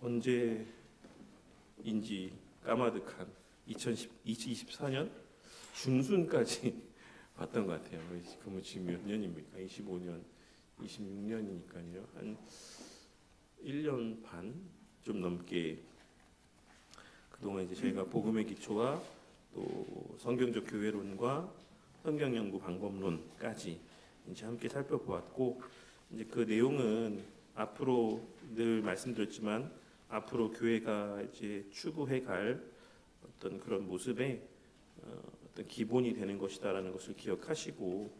언제인지 까마득한 2024년 중순까지 봤던 것 같아요. 그럼 지금 몇 년입니까? 25년, 26년이니까요. 한 1년 반 좀 넘게 그동안 이제 저희가 복음의 기초와 또 성경적 교회론과 성경 연구 방법론까지 이제 함께 살펴보았고, 이제 그 내용은 앞으로 늘 말씀드렸지만 앞으로 교회가 이제 추구해갈 어떤 그런 모습의 어떤 기본이 되는 것이다라는 것을 기억하시고,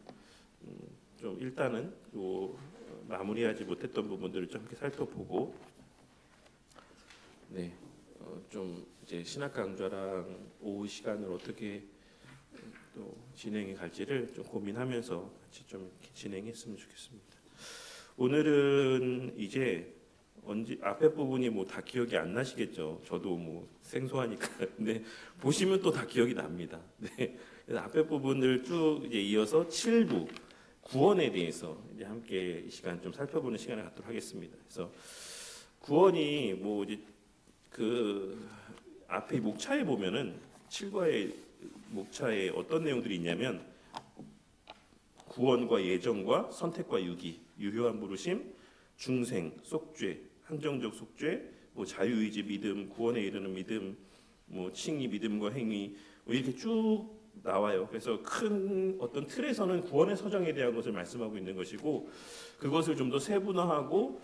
좀 일단은 요 마무리하지 못했던 부분들을 좀 함께 살펴보고, 좀 이제 신학 강좌랑 오후 시간을 어떻게 또 진행해 갈지를 좀 고민하면서 같이 좀 이렇게 진행했으면 좋겠습니다. 오늘은 이제 앞에 부분이 뭐 다 기억이 안 나시겠죠. 저도 뭐 생소하니까. 근데 보시면 또 다 기억이 납니다. 네. 그래서 앞에 부분을 쭉 이제 이어서 7부 구원에 대해서 이제 함께 이 시간 좀 살펴보는 시간을 갖도록 하겠습니다. 그래서 구원이 뭐 이제 그 앞에 목차에 보면은 7과의 목차에 어떤 내용들이 있냐면 구원과 예정과 선택과 유기, 유효한 부르심, 중생, 속죄, 한정적 속죄, 뭐 자유의지 믿음, 구원에 이르는 믿음, 뭐 칭의 믿음과 행위, 뭐 이렇게 쭉 나와요. 그래서 큰 어떤 틀에서는 구원의 서정에 대한 것을 말씀하고 있는 것이고, 그것을 좀 더 세분화하고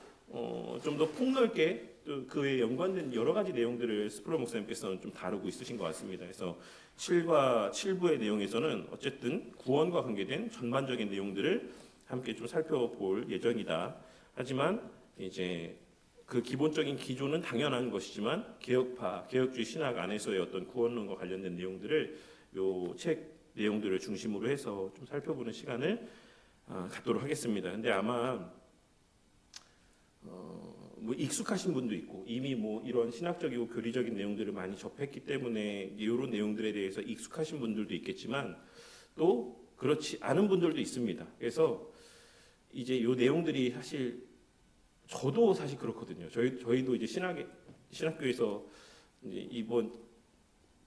좀 더 폭넓게 또 그에 연관된 여러 가지 내용들을 스프러 목사님께서는 좀 다루고 있으신 것 같습니다. 그래서 7부의 내용에서는 어쨌든 구원과 관계된 전반적인 내용들을 함께 좀 살펴볼 예정이다. 하지만 이제 그 기본적인 기조는 당연한 것이지만 개혁주의 신학 안에서의 어떤 구원론과 관련된 내용들을 요 책 내용들을 중심으로 해서 좀 살펴보는 시간을 갖도록 하겠습니다. 근데 아마 뭐 익숙하신 분도 있고 이미 뭐 이런 신학적이고 교리적인 내용들을 많이 접했기 때문에 이런 내용들에 대해서 익숙하신 분들도 있겠지만 또 그렇지 않은 분들도 있습니다. 그래서 이제 이 내용들이 사실 저도 사실 그렇거든요. 저희도 이제 신학교에서 이제 이번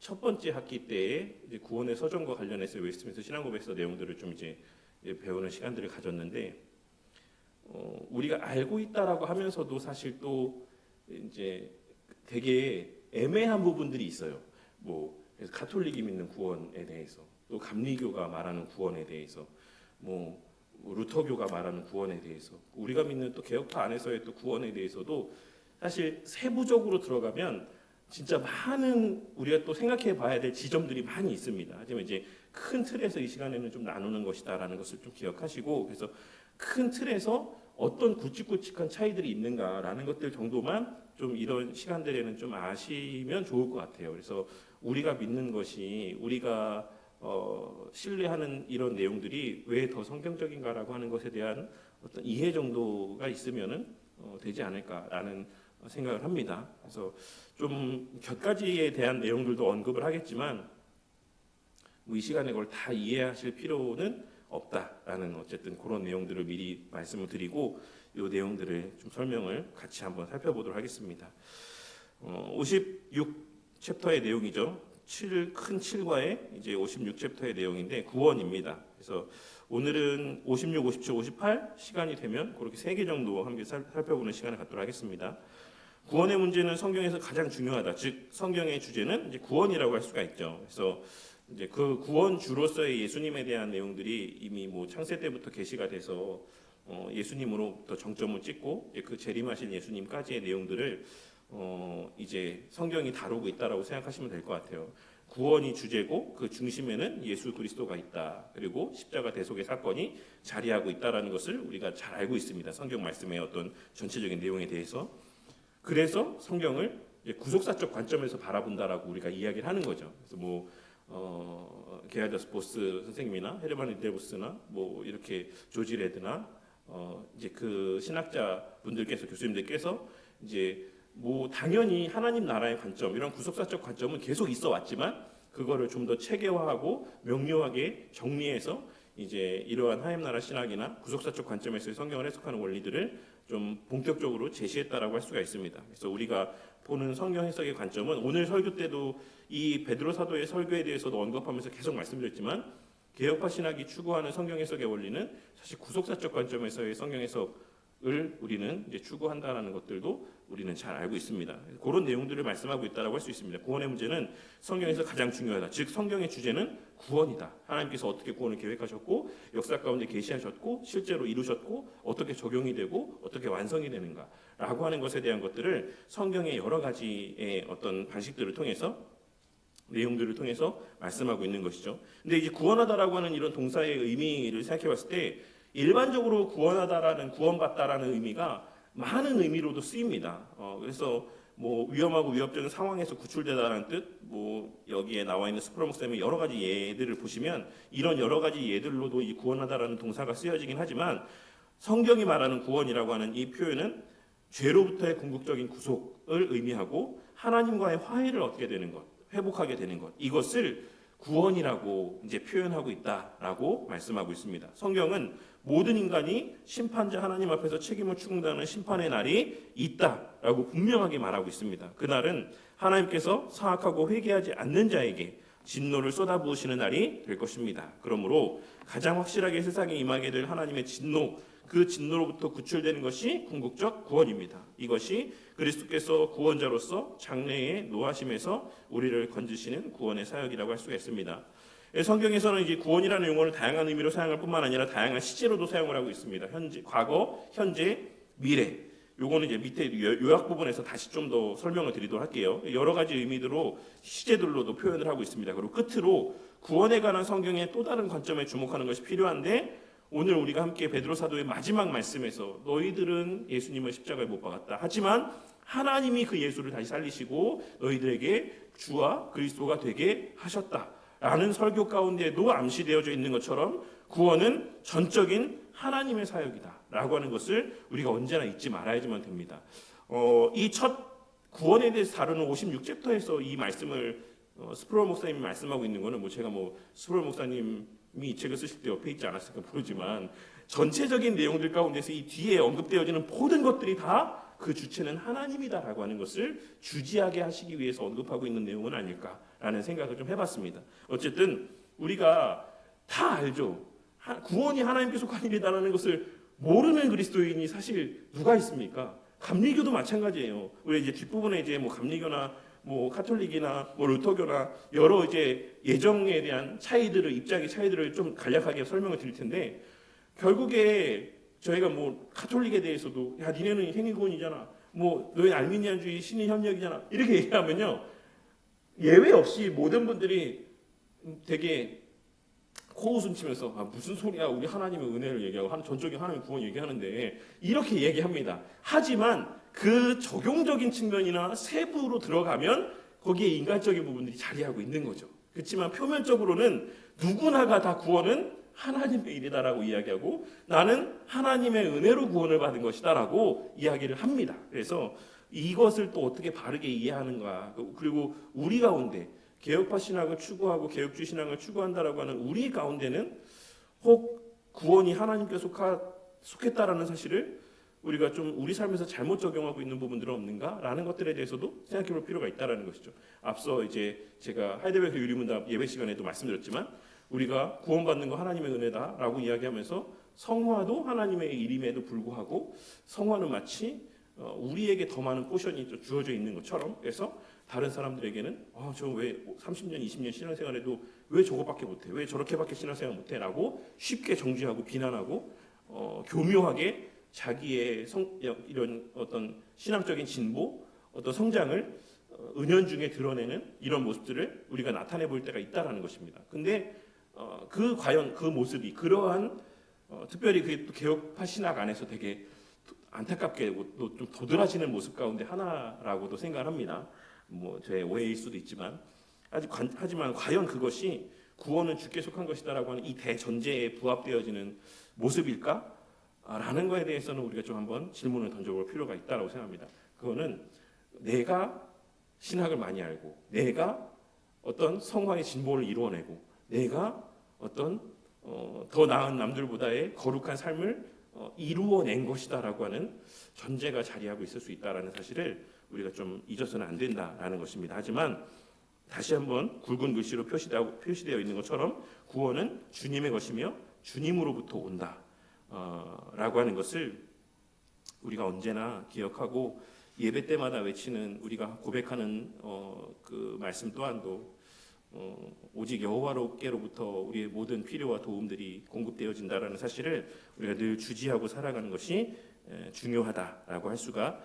첫 번째 학기 때에 이제 구원의 서정과 관련해서 웨스트민스터 신앙고백서 내용들을 좀 이제 배우는 시간들을 가졌는데, 우리가 알고 있다라고 하면서도 사실 또 이제 되게 애매한 부분들이 있어요. 뭐 그래서 가톨릭이 믿는 구원에 대해서, 또 감리교가 말하는 구원에 대해서, 뭐 루터교가 말하는 구원에 대해서, 우리가 믿는 또 개혁파 안에서의 또 구원에 대해서도 사실 세부적으로 들어가면 진짜 많은 우리가 또 생각해 봐야 될 지점들이 많이 있습니다. 하지만 이제 큰 틀에서 이 시간에는 좀 나누는 것이다라는 것을 좀 기억하시고, 그래서 큰 틀에서 어떤 굵직굵직한 차이들이 있는가라는 것들 정도만 좀 이런 시간들에는 좀 아시면 좋을 것 같아요. 그래서 우리가 믿는 것이, 우리가 신뢰하는 이런 내용들이 왜 더 성경적인가라고 하는 것에 대한 어떤 이해 정도가 있으면은 되지 않을까라는 생각을 합니다. 그래서 좀 몇 가지에 대한 내용들도 언급을 하겠지만 뭐 이 시간에 그걸 다 이해하실 필요는 없다라는 어쨌든 그런 내용들을 미리 말씀을 드리고 이 내용들을 좀 설명을 같이 한번 살펴보도록 하겠습니다. 56챕터의 내용이죠. 큰 7과의 이제 56챕터의 내용인데 구원입니다. 그래서 오늘은 56, 57, 58 시간이 되면 그렇게 3개 정도 함께 살펴보는 시간을 갖도록 하겠습니다. 구원의 문제는 성경에서 가장 중요하다. 즉 성경의 주제는 이제 구원이라고 할 수가 있죠. 그래서 이제 그 구원주로서의 예수님에 대한 내용들이 이미 뭐 창세 때부터 계시가 돼서 예수님으로부터 정점을 찍고 그 재림하신 예수님까지의 내용들을 이제 성경이 다루고 있다라고 생각하시면 될 것 같아요. 구원이 주제고 그 중심에는 예수 그리스도가 있다. 그리고 십자가 대속의 사건이 자리하고 있다라는 것을 우리가 잘 알고 있습니다. 성경 말씀의 어떤 전체적인 내용에 대해서. 그래서 성경을 구속사적 관점에서 바라본다라고 우리가 이야기를 하는 거죠. 그래서 뭐 게하더스 보스 선생님이나 헤르만 리데보스나 뭐 이렇게 조지 레드나 이제 그 신학자 분들께서, 교수님들께서 이제 뭐 당연히 하나님 나라의 관점, 이런 구속사적 관점은 계속 있어 왔지만 그거를 좀 더 체계화하고 명료하게 정리해서 이제 이러한 하나님 나라 신학이나 구속사적 관점에서의 성경을 해석하는 원리들을 좀 본격적으로 제시했다라고 할 수가 있습니다. 그래서 우리가 보는 성경 해석의 관점은 오늘 설교 때도 이 베드로 사도의 설교에 대해서도 언급하면서 계속 말씀드렸지만 개혁파 신학이 추구하는 성경 해석의 원리는 사실 구속사적 관점에서의 성경 해석을 우리는 이제 추구한다라는 것들도 우리는 잘 알고 있습니다. 그런 내용들을 말씀하고 있다라고 할 수 있습니다. 구원의 문제는 성경에서 가장 중요하다. 즉 성경의 주제는 구원이다. 하나님께서 어떻게 구원을 계획하셨고 역사 가운데 계시하셨고 실제로 이루셨고 어떻게 적용이 되고 어떻게 완성이 되는가라고 하는 것에 대한 것들을 성경의 여러 가지의 어떤 방식들을 통해서 내용들을 통해서 말씀하고 있는 것이죠. 근데 이제 구원하다라고 하는 이런 동사의 의미를 생각해 봤을 때 일반적으로 구원하다라는 구원받다라는 의미가 많은 의미로도 쓰입니다. 그래서 뭐 위험하고 위협적인 상황에서 구출되다라는 뜻, 뭐 여기에 나와 있는 스프로 목사님의 여러 가지 예들을 보시면 이런 여러 가지 예들로도 이 구원하다라는 동사가 쓰여지긴 하지만 성경이 말하는 구원이라고 하는 이 표현은 죄로부터의 궁극적인 구속을 의미하고 하나님과의 화해를 얻게 되는 것, 회복하게 되는 것, 이것을 구원이라고 이제 표현하고 있다라고 말씀하고 있습니다. 성경은 모든 인간이 심판자 하나님 앞에서 책임을 추궁하는 심판의 날이 있다라고 분명하게 말하고 있습니다. 그날은 하나님께서 사악하고 회개하지 않는 자에게 진노를 쏟아부으시는 날이 될 것입니다. 그러므로 가장 확실하게 세상에 임하게 될 하나님의 진노, 그 진노로부터 구출되는 것이 궁극적 구원입니다. 이것이 그리스도께서 구원자로서 장래의 노하심에서 우리를 건지시는 구원의 사역이라고 할 수가 있습니다. 성경에서는 이제 구원이라는 용어를 다양한 의미로 사용할 뿐만 아니라 다양한 시제로도 사용을 하고 있습니다. 현재, 과거, 현재, 미래. 요거는 이제 밑에 요약 부분에서 다시 좀 더 설명을 드리도록 할게요. 여러 가지 의미로 시제들로도 표현을 하고 있습니다. 그리고 끝으로 구원에 관한 성경의 또 다른 관점에 주목하는 것이 필요한데 오늘 우리가 함께 베드로 사도의 마지막 말씀에서 너희들은 예수님을 십자가에 못 박았다. 하지만 하나님이 그 예수를 다시 살리시고 너희들에게 주와 그리스도가 되게 하셨다라는 설교 가운데도 암시되어져 있는 것처럼 구원은 전적인 하나님의 사역이다라고 하는 것을 우리가 언제나 잊지 말아야지만 됩니다. 이 첫 구원에 대해서 다루는 56챕터에서 이 말씀을 스프롤 목사님이 말씀하고 있는 거는 뭐 제가 뭐 스프롤 목사님이 이 책을 쓰실 때 옆에 있지 않았을까 모르지만 전체적인 내용들 가운데서 이 뒤에 언급되어지는 모든 것들이 다 그 주체는 하나님이다라고 하는 것을 주지하게 하시기 위해서 언급하고 있는 내용은 아닐까라는 생각을 좀 해봤습니다. 어쨌든 우리가 다 알죠. 구원이 하나님께 속한 일이다라는 것을 모르는 그리스도인이 사실 누가 있습니까? 감리교도 마찬가지예요. 우리 이제 뒷부분에 이제 뭐 감리교나 뭐 카톨릭이나 뭐 루터교나 여러 이제 예정에 대한 차이들을 입장의 차이들을 좀 간략하게 설명을 드릴 텐데 결국에 저희가 뭐 카톨릭에 대해서도 야 니네는 행위구원이잖아. 뭐 너희 알미니안주의 신의 협력이잖아. 이렇게 얘기하면요 예외 없이 모든 분들이 되게 코웃음 치면서 무슨 소리야 우리 하나님의 은혜를 얘기하고 전적인 하나님의 구원 얘기하는데 이렇게 얘기합니다. 하지만 그 적용적인 측면이나 세부로 들어가면 거기에 인간적인 부분들이 자리하고 있는 거죠. 그렇지만 표면적으로는 누구나가 다 구원은 하나님의 일이다라고 이야기하고 나는 하나님의 은혜로 구원을 받은 것이다라고 이야기를 합니다. 그래서 이것을 또 어떻게 바르게 이해하는가 그리고 우리 가운데 개혁파 신학을 추구하고 개혁주의 신학을 추구한다라고 하는 우리 가운데는 혹 구원이 하나님께 속했다라는 사실을 우리가 좀 우리 삶에서 잘못 적용하고 있는 부분들은 없는가라는 것들에 대해서도 생각해볼 필요가 있다라는 것이죠. 앞서 이제 제가 하이델베르크 유리문답 예배 시간에도 말씀드렸지만 우리가 구원받는 거 하나님의 은혜다라고 이야기하면서 성화도 하나님의 일임에도 불구하고 성화는 마치 우리에게 더 많은 포션이 주어져 있는 것처럼 그래서 다른 사람들에게는 저 왜 30년, 20년 신앙생활에도 왜 저거밖에 못해? 왜 저렇게밖에 신앙생활 못해? 라고 쉽게 정죄하고 비난하고 교묘하게 자기의 이런 어떤 신앙적인 진보, 어떤 성장을 은연중에 드러내는 이런 모습들을 우리가 나타내 볼 때가 있다라는 것입니다. 근데 과연 그 모습이 그러한 특별히 그게 또 개혁파 신학 안에서 되게 안타깝게 또 좀 도드라지는 모습 가운데 하나라고도 생각을 합니다. 뭐 제 오해일 수도 있지만 하지만 과연 그것이 구원은 주께 속한 것이다라고 하는 이 대전제에 부합되어지는 모습일까? 라는 거에 대해서는 우리가 좀 한번 질문을 던져볼 필요가 있다고 생각합니다. 그거는 내가 신학을 많이 알고 내가 어떤 성화의 진보를 이루어내고 내가 어떤 더 나은 남들보다의 거룩한 삶을 이루어낸 것이다라고 하는 전제가 자리하고 있을 수 있다라는 사실을 우리가 좀 잊어서는 안 된다라는 것입니다. 하지만 다시 한번 굵은 글씨로 표시되어 있는 것처럼 구원은 주님의 것이며 주님으로부터 온다 라고 하는 것을 우리가 언제나 기억하고 예배 때마다 외치는 우리가 고백하는 그 말씀 또한도 오직 여호와께로부터 우리의 모든 필요와 도움들이 공급되어진다라는 사실을 우리가 늘 주지하고 살아가는 것이 중요하다라고 할 수가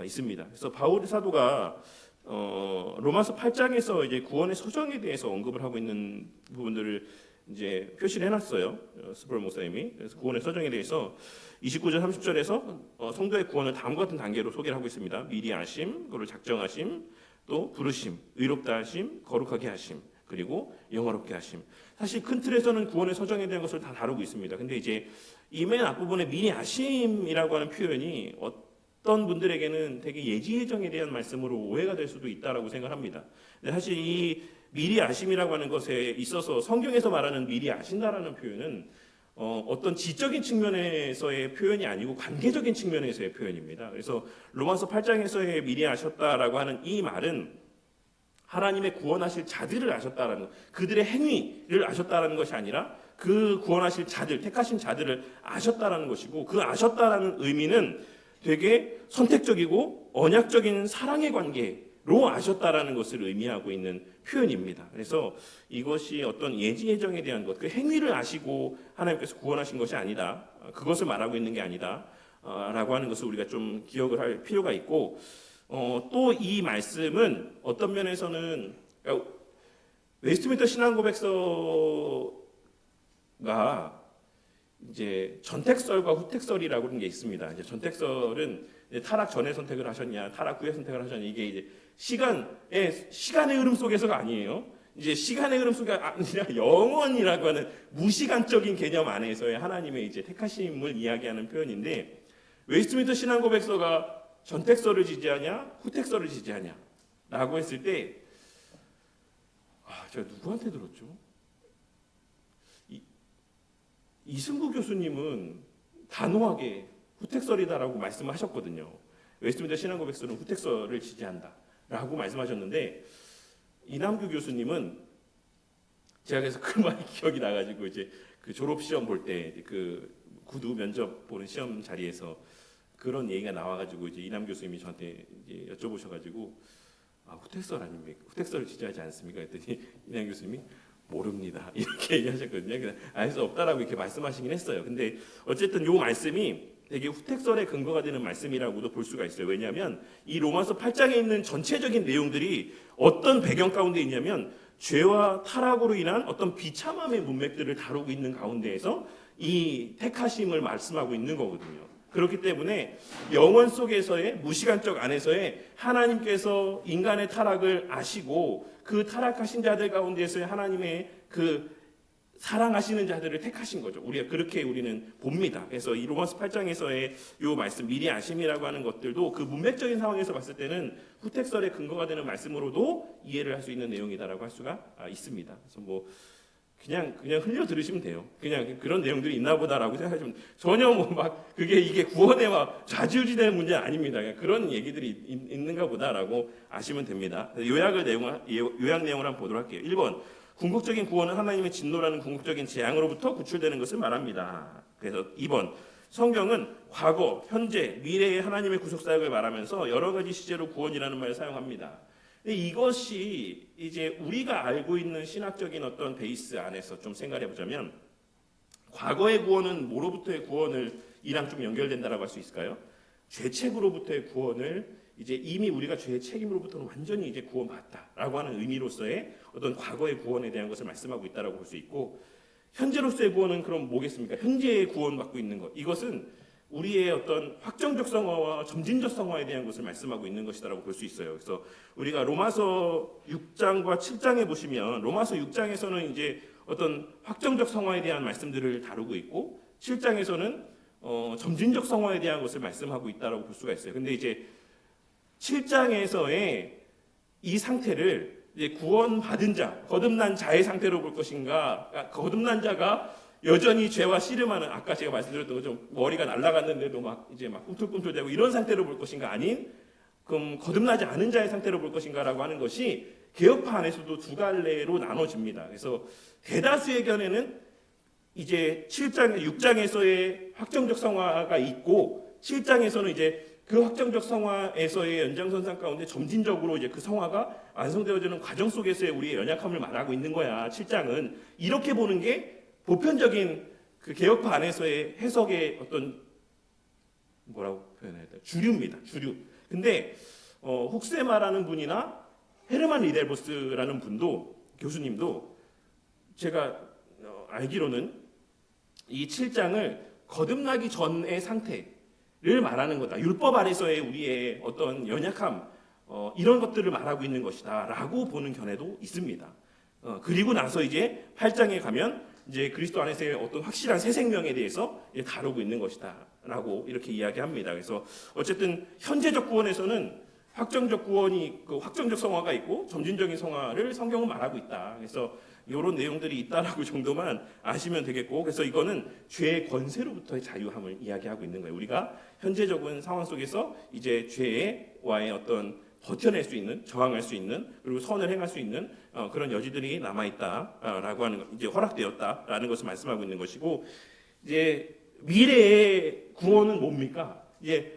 있습니다. 그래서 바울 사도가 로마서 8장에서 이제 구원의 서정에 대해서 언급을 하고 있는 부분들을 이제 표시를 해놨어요. 스프롤 목사님이. 그래서 구원의 서정에 대해서 29절 30절에서 성도의 구원을 다음과 같은 단계로 소개를 하고 있습니다. 미리 아심, 그걸 작정하심, 또 부르심, 의롭다 하심, 거룩하게 하심, 그리고 영화롭게 하심. 사실 큰 틀에서는 구원의 서정에 대한 것을 다 다루고 있습니다. 근데 이제 이 맨 앞부분에 미리 아심이라고 하는 표현이 어떤 분들에게는 되게 예지예정에 대한 말씀으로 오해가 될 수도 있다라고 생각합니다. 근데 사실 이 미리 아심이라고 하는 것에 있어서 성경에서 말하는 미리 아신다라는 표현은 어떤 지적인 측면에서의 표현이 아니고 관계적인 측면에서의 표현입니다. 그래서 로마서 8장에서의 미리 아셨다라고 하는 이 말은 하나님의 구원하실 자들을 아셨다라는 것, 그들의 행위를 아셨다라는 것이 아니라 그 구원하실 자들, 택하신 자들을 아셨다라는 것이고, 그 아셨다라는 의미는 되게 선택적이고 언약적인 사랑의 관계로 아셨다라는 것을 의미하고 있는 표현입니다. 그래서 이것이 어떤 예지예정에 대한 것, 그 행위를 아시고 하나님께서 구원하신 것이 아니다, 그것을 말하고 있는 게 아니다 라고 하는 것을 우리가 좀 기억을 할 필요가 있고, 또 이 말씀은 어떤 면에서는 그러니까 웨스트민스터 신앙고백서가 이제 전택설과 후택설이라고 하는 게 있습니다. 이제 전택설은 이제 타락 전에 선택을 하셨냐, 타락 후에 선택을 하셨냐, 이게 이제 시간의 흐름 속에서가 아니에요. 이제 시간의 흐름 속이 아니라 영원이라고 하는 무시간적인 개념 안에서의 하나님의 이제 택하심을 이야기하는 표현인데, 웨스트민스터 신앙고백서가 전택설을 지지하냐, 후택설을 지지하냐 라고 했을 때 제가 누구한테 들었죠? 이승구 교수님은 단호하게 후택설이다라고 말씀하셨거든요. 웨스트민스터 신앙고백서는 후택설을 지지한다라고 말씀하셨는데, 이남규 교수님은 제가 그래서 그 말이 기억이 나가지고 이제 그 졸업 시험 볼 때 그 구두 면접 보는 시험 자리에서 그런 얘기가 나와가지고 이제 이남 교수님이 저한테 이제 여쭤보셔가지고 후택설 아닙니까? 후택설을 지지하지 않습니까? 했더니 이남 교수님이 모릅니다 이렇게 얘기하셨거든요. 알 수 없다라고 이렇게 말씀하시긴 했어요. 근데 어쨌든 이 말씀이 되게 후택설의 근거가 되는 말씀이라고도 볼 수가 있어요. 왜냐하면 이 로마서 8장에 있는 전체적인 내용들이 어떤 배경 가운데 있냐면 죄와 타락으로 인한 어떤 비참함의 문맥들을 다루고 있는 가운데에서 이 택하심을 말씀하고 있는 거거든요. 그렇기 때문에 영원 속에서의 무시간적 안에서의 하나님께서 인간의 타락을 아시고 그 타락하신 자들 가운데서의 하나님의 그 사랑하시는 자들을 택하신 거죠. 우리가 그렇게 우리는 봅니다. 그래서 이 로마서 8장에서의 이 말씀 미리 아심이라고 하는 것들도 그 문맥적인 상황에서 봤을 때는 후택설의 근거가 되는 말씀으로도 이해를 할 수 있는 내용이다라고 할 수가 있습니다. 그래서 뭐 그냥 흘려 들으시면 돼요. 그냥 그런 내용들이 있나 보다라고 생각하시면 전혀 뭐 막 이게 구원에 막 좌지우지되는 문제는 아닙니다. 그냥 그런 얘기들이 있는가 보다라고 아시면 됩니다. 요약 내용을 한번 보도록 할게요. 1번, 궁극적인 구원은 하나님의 진노라는 궁극적인 재앙으로부터 구출되는 것을 말합니다. 그래서 2번, 성경은 과거, 현재, 미래의 하나님의 구속사역을 말하면서 여러 가지 시제로 구원이라는 말을 사용합니다. 이것이 이제 우리가 알고 있는 신학적인 어떤 베이스 안에서 좀 생각해 보자면, 과거의 구원은 뭐로부터의 구원을 이랑 좀 연결된다라고 할 수 있을까요? 죄책으로부터의 구원을 이제 이미 우리가 죄의 책임으로부터는 완전히 이제 구원받았다라고 하는 의미로서의 어떤 과거의 구원에 대한 것을 말씀하고 있다라고 볼 수 있고, 현재로서의 구원은 그럼 뭐겠습니까? 현재의 구원받고 있는 것, 이것은 우리의 어떤 확정적 성화와 점진적 성화에 대한 것을 말씀하고 있는 것이다라고 볼 수 있어요. 그래서 우리가 로마서 6장과 7장에 보시면, 로마서 6장에서는 이제 어떤 확정적 성화에 대한 말씀들을 다루고 있고, 7장에서는 점진적 성화에 대한 것을 말씀하고 있다라고 볼 수가 있어요. 근데 이제 7장에서의 이 상태를 이제 구원받은 자, 거듭난 자의 상태로 볼 것인가, 거듭난 자가 여전히 죄와 씨름하는, 아까 제가 말씀드렸던 것처럼 머리가 날아갔는데도 이제 꿈틀꿈틀대고 이런 상태로 볼 것인가, 아닌 그럼 거듭나지 않은 자의 상태로 볼 것인가라고 하는 것이 개혁파 안에서도 두 갈래로 나눠집니다. 그래서 대다수의 견해는 이제 7장, 6장에서의 확정적 성화가 있고 7장에서는 이제 그 확정적 성화에서의 연장선상 가운데 점진적으로 이제 그 성화가 완성되어지는 과정 속에서의 우리의 연약함을 말하고 있는 거야. 7장은 이렇게 보는 게 보편적인 그 개혁파 안에서의 해석의 어떤 뭐라고 표현해야 돼? 주류입니다. 주류. 근데 혹세마라는 분이나 헤르만 리델보스라는 분도, 교수님도 제가 알기로는 이 7장을 거듭나기 전의 상태를 말하는 거다. 율법 아래서의 우리의 어떤 연약함, 이런 것들을 말하고 있는 것이다라고 보는 견해도 있습니다. 그리고 나서 이제 8장에 가면 이제 그리스도 안에서의 어떤 확실한 새 생명에 대해서 다루고 있는 것이다라고 이렇게 이야기합니다. 그래서 어쨌든 현재적 구원에서는 확정적 구원이, 그 확정적 성화가 있고 점진적인 성화를 성경은 말하고 있다. 그래서 이런 내용들이 있다라고 정도만 아시면 되겠고, 그래서 이거는 죄의 권세로부터의 자유함을 이야기하고 있는 거예요. 우리가 현재적인 상황 속에서 이제 죄와의 어떤 버텨낼 수 있는, 저항할 수 있는, 그리고 선을 행할 수 있는 그런 여지들이 남아 있다라고 하는 것, 이제 허락되었다라는 것을 말씀하고 있는 것이고, 이제 미래의 구원은 뭡니까? 이제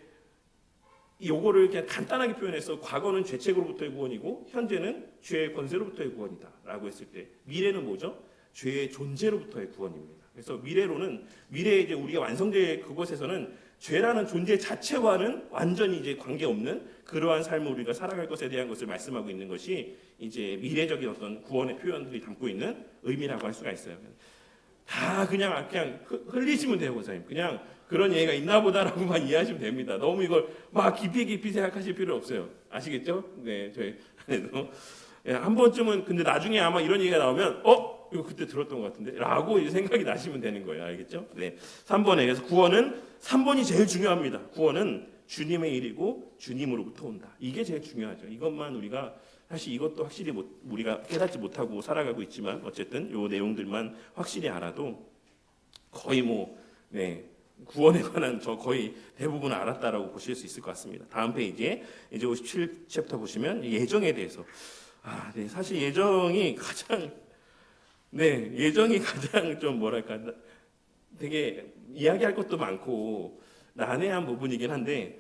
요거를 그냥 간단하게 표현해서 과거는 죄책으로부터의 구원이고 현재는 죄의 권세로부터의 구원이다라고 했을 때, 미래는 뭐죠? 죄의 존재로부터의 구원입니다. 그래서 미래에 이제 우리가 완성될 그곳에서는 죄라는 존재 자체와는 완전히 이제 관계없는 그러한 삶을 우리가 살아갈 것에 대한 것을 말씀하고 있는 것이 이제 미래적인 어떤 구원의 표현들이 담고 있는 의미라고 할 수가 있어요. 다 그냥 흘리시면 돼요, 권사님. 그냥 그런 얘기가 있나 보다라고만 이해하시면 됩니다. 너무 이걸 막 깊이 생각하실 필요 없어요. 아시겠죠? 네, 저희 한 번쯤은, 근데 나중에 아마 이런 얘기가 나오면 이거 그때 들었던 것 같은데 라고 이제 생각이 나시면 되는 거예요. 알겠죠? 네. 3번에, 그래서 구원은 3번이 제일 중요합니다. 구원은 주님의 일이고 주님으로부터 온다. 이게 제일 중요하죠. 이것만 우리가, 사실 이것도 확실히 우리가 깨닫지 못하고 살아가고 있지만 어쨌든 요 내용들만 확실히 알아도 거의 구원에 관한 거의 대부분 알았다라고 보실 수 있을 것 같습니다. 다음 페이지에 이제 57챕터 보시면 예정에 대해서, 네, 사실 예정이 가장 좀 뭐랄까, 되게 이야기할 것도 많고 난해한 부분이긴 한데,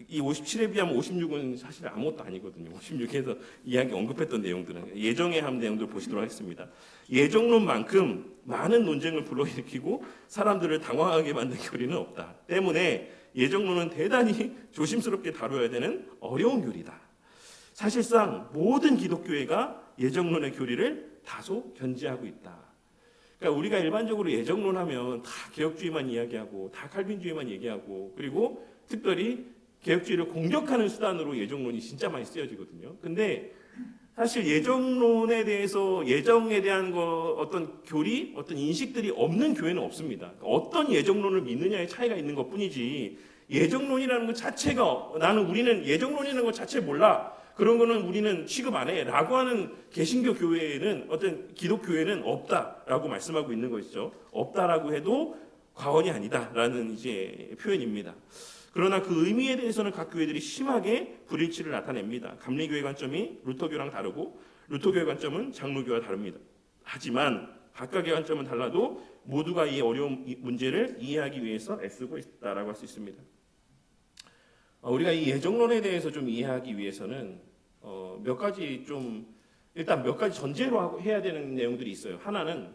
이 57에 비하면 56은 사실 아무것도 아니거든요. 56에서 이야기 언급했던 내용들은, 예정에 한 내용들 보시도록 하겠습니다. 예정론만큼 많은 논쟁을 불러일으키고 사람들을 당황하게 만든 교리는 없다. 때문에 예정론은 대단히 조심스럽게 다뤄야 되는 어려운 교리다. 사실상 모든 기독교회가 예정론의 교리를 다소 견지하고 있다. 그러니까 우리가 일반적으로 예정론 하면 다 개혁주의만 이야기하고 다 칼빈주의만 얘기하고, 그리고 특별히 개혁주의를 공격하는 수단으로 예정론이 진짜 많이 쓰여지거든요. 근데 사실 예정론에 대해서, 예정에 대한 어떤 교리, 어떤 인식들이 없는 교회는 없습니다. 어떤 예정론을 믿느냐의 차이가 있는 것뿐이지, 예정론이라는 것 자체가, 우리는 예정론이라는 것 자체 몰라, 그런 거는 우리는 취급 안 해 라고 하는 개신교 교회에는, 어떤 기독교회는 없다라고 말씀하고 있는 것이죠. 없다라고 해도 과언이 아니다라는 이제 표현입니다. 그러나 그 의미에 대해서는 각 교회들이 심하게 불일치를 나타냅니다. 감리교회 관점이 루터교랑 다르고 루터교회 관점은 장로교와 다릅니다. 하지만 각각의 관점은 달라도 모두가 이 어려운 문제를 이해하기 위해서 애쓰고 있다라고 할 수 있습니다. 우리가 이 예정론에 대해서 좀 이해하기 위해서는 일단 몇 가지 전제로 해야 되는 내용들이 있어요. 하나는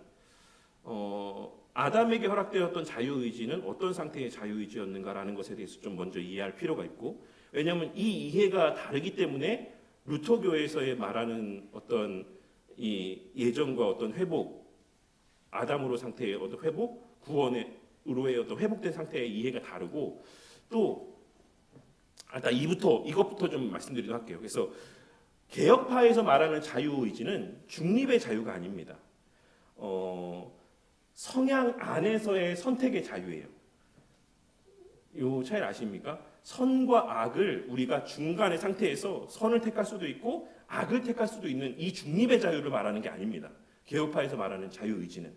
아담에게 허락되었던 자유의지는 어떤 상태의 자유의지였는가라는 것에 대해서 좀 먼저 이해할 필요가 있고, 왜냐하면 이 이해가 다르기 때문에 루터교에서의 말하는 어떤 이 예정과 어떤 회복, 아담으로 상태의 어떤 회복, 구원으로의 어떤 회복된 상태의 이해가 다르고, 또 일단 이것부터 좀 말씀드리도록 할게요. 그래서 개혁파에서 말하는 자유의지는 중립의 자유가 아닙니다. 성향 안에서의 선택의 자유예요. 이 차이를 아십니까? 선과 악을 우리가 중간의 상태에서 선을 택할 수도 있고 악을 택할 수도 있는 이 중립의 자유를 말하는 게 아닙니다. 개혁파에서 말하는 자유의지는.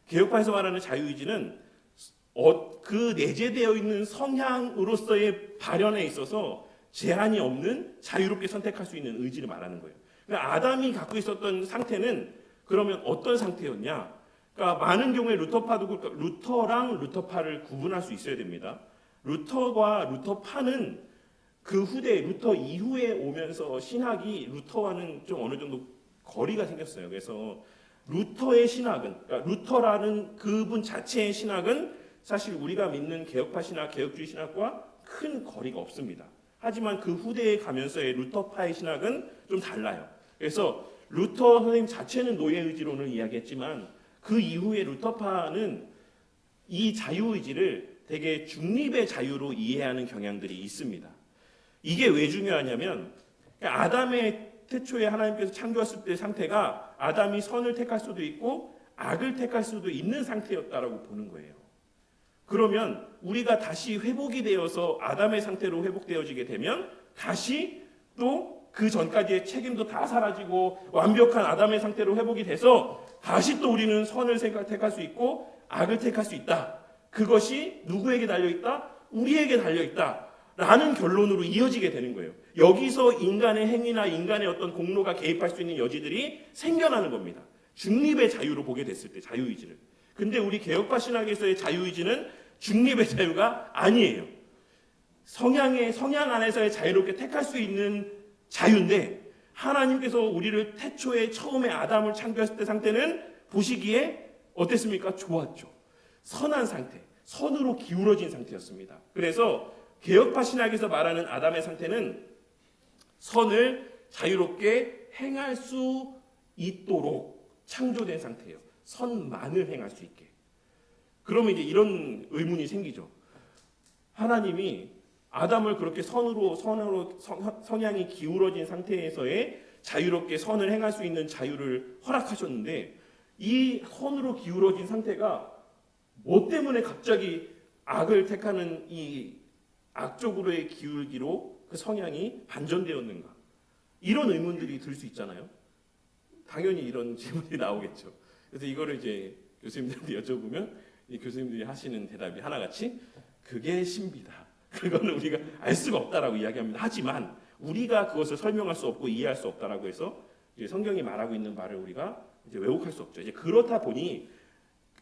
개혁파에서 말하는 자유의지는 그 내재되어 있는 성향으로서의 발현에 있어서 제한이 없는 자유롭게 선택할 수 있는 의지를 말하는 거예요. 그러니까 아담이 갖고 있었던 상태는 그러면 어떤 상태였냐? 그러니까 많은 경우에 루터랑 루터파를 구분할 수 있어야 됩니다. 루터와 루터파는 그 후대 루터 이후에 오면서 신학이 루터와는 좀 어느 정도 거리가 생겼어요. 그래서 루터의 신학은, 그러니까 루터라는 그분 자체의 신학은 사실 우리가 믿는 개혁파 신학, 개혁주의 신학과 큰 거리가 없습니다. 하지만 그 후대에 가면서의 루터파의 신학은 좀 달라요. 그래서 루터 선생님 자체는 노예의지론을 이야기했지만 그 이후에 루터파는 이 자유의지를 되게 중립의 자유로 이해하는 경향들이 있습니다. 이게 왜 중요하냐면 아담의 태초에 하나님께서 창조했을 때 상태가 아담이 선을 택할 수도 있고 악을 택할 수도 있는 상태였다라고 보는 거예요. 그러면 우리가 다시 회복이 되어서 아담의 상태로 회복되어지게 되면 다시 또 그 전까지의 책임도 다 사라지고 완벽한 아담의 상태로 회복이 돼서 다시 또 우리는 선을 택할 수 있고 악을 택할 수 있다. 그것이 누구에게 달려있다? 우리에게 달려있다. 라는 결론으로 이어지게 되는 거예요. 여기서 인간의 행위나 인간의 어떤 공로가 개입할 수 있는 여지들이 생겨나는 겁니다. 중립의 자유로 보게 됐을 때 자유의지를. 근데 우리 개혁파 신학에서의 자유의지는 중립의 자유가 아니에요. 성향 안에서의 자유롭게 택할 수 있는 자유인데 하나님께서 우리를 태초에 처음에 아담을 창조했을 때 상태는 보시기에 어땠습니까? 좋았죠. 선한 상태, 선으로 기울어진 상태였습니다. 그래서 개혁파 신학에서 말하는 아담의 상태는 선을 자유롭게 행할 수 있도록 창조된 상태예요. 선만을 행할 수 있게. 그러면 이제 이런 의문이 생기죠. 하나님이 아담을 그렇게 선으로 성향이 기울어진 상태에서의 자유롭게 선을 행할 수 있는 자유를 허락하셨는데 이 선으로 기울어진 상태가 뭐 때문에 갑자기 악을 택하는 이 악적으로의 기울기로 그 성향이 반전되었는가? 이런 의문들이 들 수 있잖아요. 당연히 이런 질문이 나오겠죠. 그래서 이거를 이제 교수님들한테 여쭤보면 이 교수님들이 하시는 대답이 하나같이 그게 신비다. 그거는 우리가 알 수가 없다라고 이야기합니다. 하지만 우리가 그것을 설명할 수 없고 이해할 수 없다라고 해서 이제 성경이 말하고 있는 말을 우리가 이제 왜곡할 수 없죠. 이제 그렇다 보니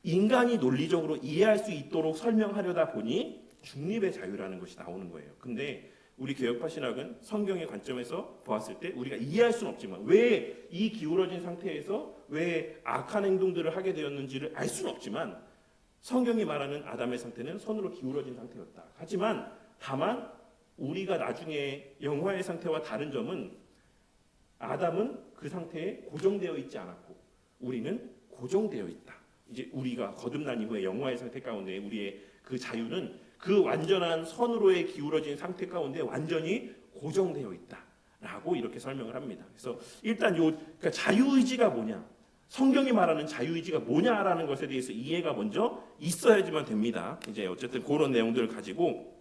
인간이 논리적으로 이해할 수 있도록 설명하려다 보니 중립의 자유라는 것이 나오는 거예요. 근데 우리 개혁파 신학은 성경의 관점에서 보았을 때 우리가 이해할 수는 없지만 왜 이 기울어진 상태에서 왜 악한 행동들을 하게 되었는지를 알 수는 없지만 성경이 말하는 아담의 상태는 선으로 기울어진 상태였다. 하지만 다만 우리가 나중에 영화의 상태와 다른 점은 아담은 그 상태에 고정되어 있지 않았고 우리는 고정되어 있다. 이제 우리가 거듭난 이후에 영화의 상태 가운데 우리의 그 자유는 그 완전한 선으로의 기울어진 상태 가운데 완전히 고정되어 있다라고 이렇게 설명을 합니다. 그래서 일단 그러니까 자유의지가 뭐냐, 성경이 말하는 자유의지가 뭐냐라는 것에 대해서 이해가 먼저 있어야지만 됩니다. 이제 어쨌든 그런 내용들을 가지고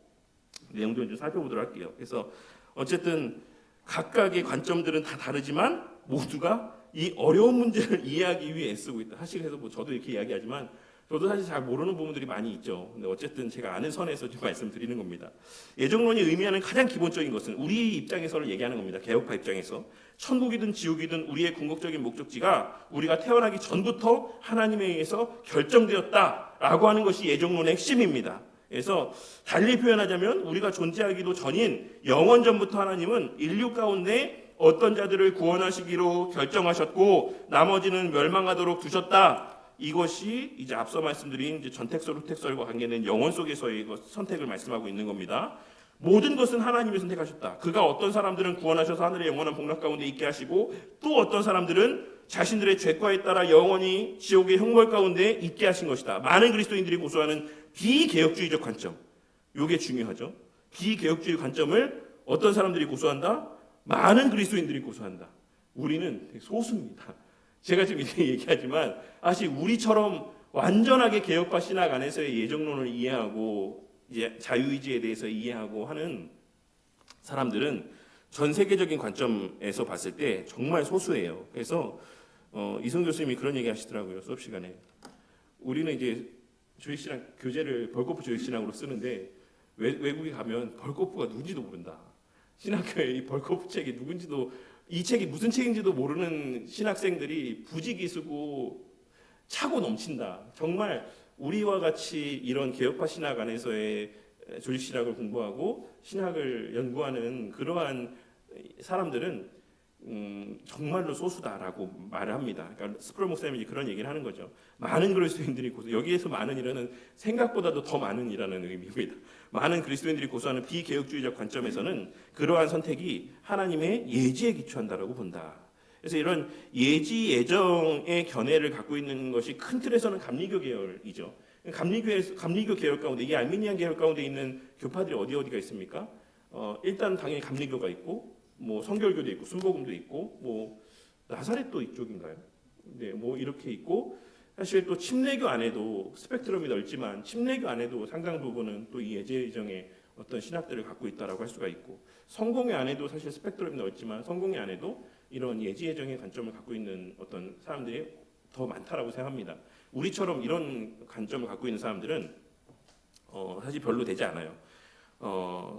내용들을 좀 살펴보도록 할게요. 그래서 어쨌든 각각의 관점들은 다 다르지만 모두가 이 어려운 문제를 이해하기 위해 애쓰고 있다. 사실 그래서 뭐 저도 이렇게 이야기하지만 저도 사실 잘 모르는 부분들이 많이 있죠. 근데 어쨌든 제가 아는 선에서 좀 말씀드리는 겁니다. 예정론이 의미하는 가장 기본적인 것은 우리 입장에서를 얘기하는 겁니다. 개혁파 입장에서 천국이든 지옥이든 우리의 궁극적인 목적지가 우리가 태어나기 전부터 하나님에 의해서 결정되었다라고 하는 것이 예정론의 핵심입니다. 그래서 달리 표현하자면 우리가 존재하기도 전인 영원 전부터 하나님은 인류 가운데 어떤 자들을 구원하시기로 결정하셨고 나머지는 멸망하도록 두셨다. 이것이 이제 앞서 말씀드린 이제 전택설, 후택설과 관계된 영원 속에서의 선택을 말씀하고 있는 겁니다. 모든 것은 하나님이 선택하셨다. 그가 어떤 사람들은 구원하셔서 하늘의 영원한 복락 가운데 있게 하시고 또 어떤 사람들은 자신들의 죄과에 따라 영원히 지옥의 형벌 가운데 있게 하신 것이다. 많은 그리스도인들이 고수하는 비개혁주의적 관점. 이게 중요하죠. 비개혁주의 관점을 어떤 사람들이 고수한다? 많은 그리스도인들이 고수한다. 우리는 되게 소수입니다. 제가 지금 이렇게 얘기하지만 사실 우리처럼 완전하게 개혁과 신학 안에서의 예정론을 이해하고 이제 자유의지에 대해서 이해하고 하는 사람들은 전 세계적인 관점에서 봤을 때 정말 소수예요. 그래서 이승 교수님이 그런 얘기 하시더라고요. 수업 시간에. 우리는 이제 주일신앙 교재를 벌코프 주일신앙으로 쓰는데 외국에 가면 벌코프가 누군지도 모른다. 신학교에 이 벌코프 책이 누군지도 이 책이 무슨 책인지도 모르는 신학생들이 부지기수고 차고 넘친다. 정말 우리와 같이 이런 개혁파 신학 안에서의 조직신학을 공부하고 신학을 연구하는 그러한 사람들은 정말로 소수다라고 말을 합니다. 그러니까 스프롤 목사님이 그런 얘기를 하는 거죠. 많은 그리스도인들이 여기에서 많은 이라는 생각보다도 더 많은 이라는 의미입니다. 많은 그리스도인들이 고수하는 비개혁주의적 관점에서는 그러한 선택이 하나님의 예지에 기초한다라고 본다. 그래서 이런 예지 예정의 견해를 갖고 있는 것이 큰 틀에서는 감리교 계열이죠. 감리교 계열 가운데 이 알미니안 계열 가운데 있는 교파들이 어디가 있습니까? 일단 당연히 감리교가 있고 뭐 성결교도 있고 순복음도 있고 뭐 나사렛도 이쪽인가요? 네, 뭐 이렇게 있고 사실 또 침례교 안에도 스펙트럼이 넓지만 침례교 안에도 상당 부분은 또 이 예지 예정의 어떤 신학들을 갖고 있다라고 할 수가 있고 성공회 안에도 사실 스펙트럼이 넓지만 성공회 안에도 이런 예지 예정의 관점을 갖고 있는 어떤 사람들이 더 많다라고 생각합니다. 우리처럼 이런 관점을 갖고 있는 사람들은 사실 별로 되지 않아요.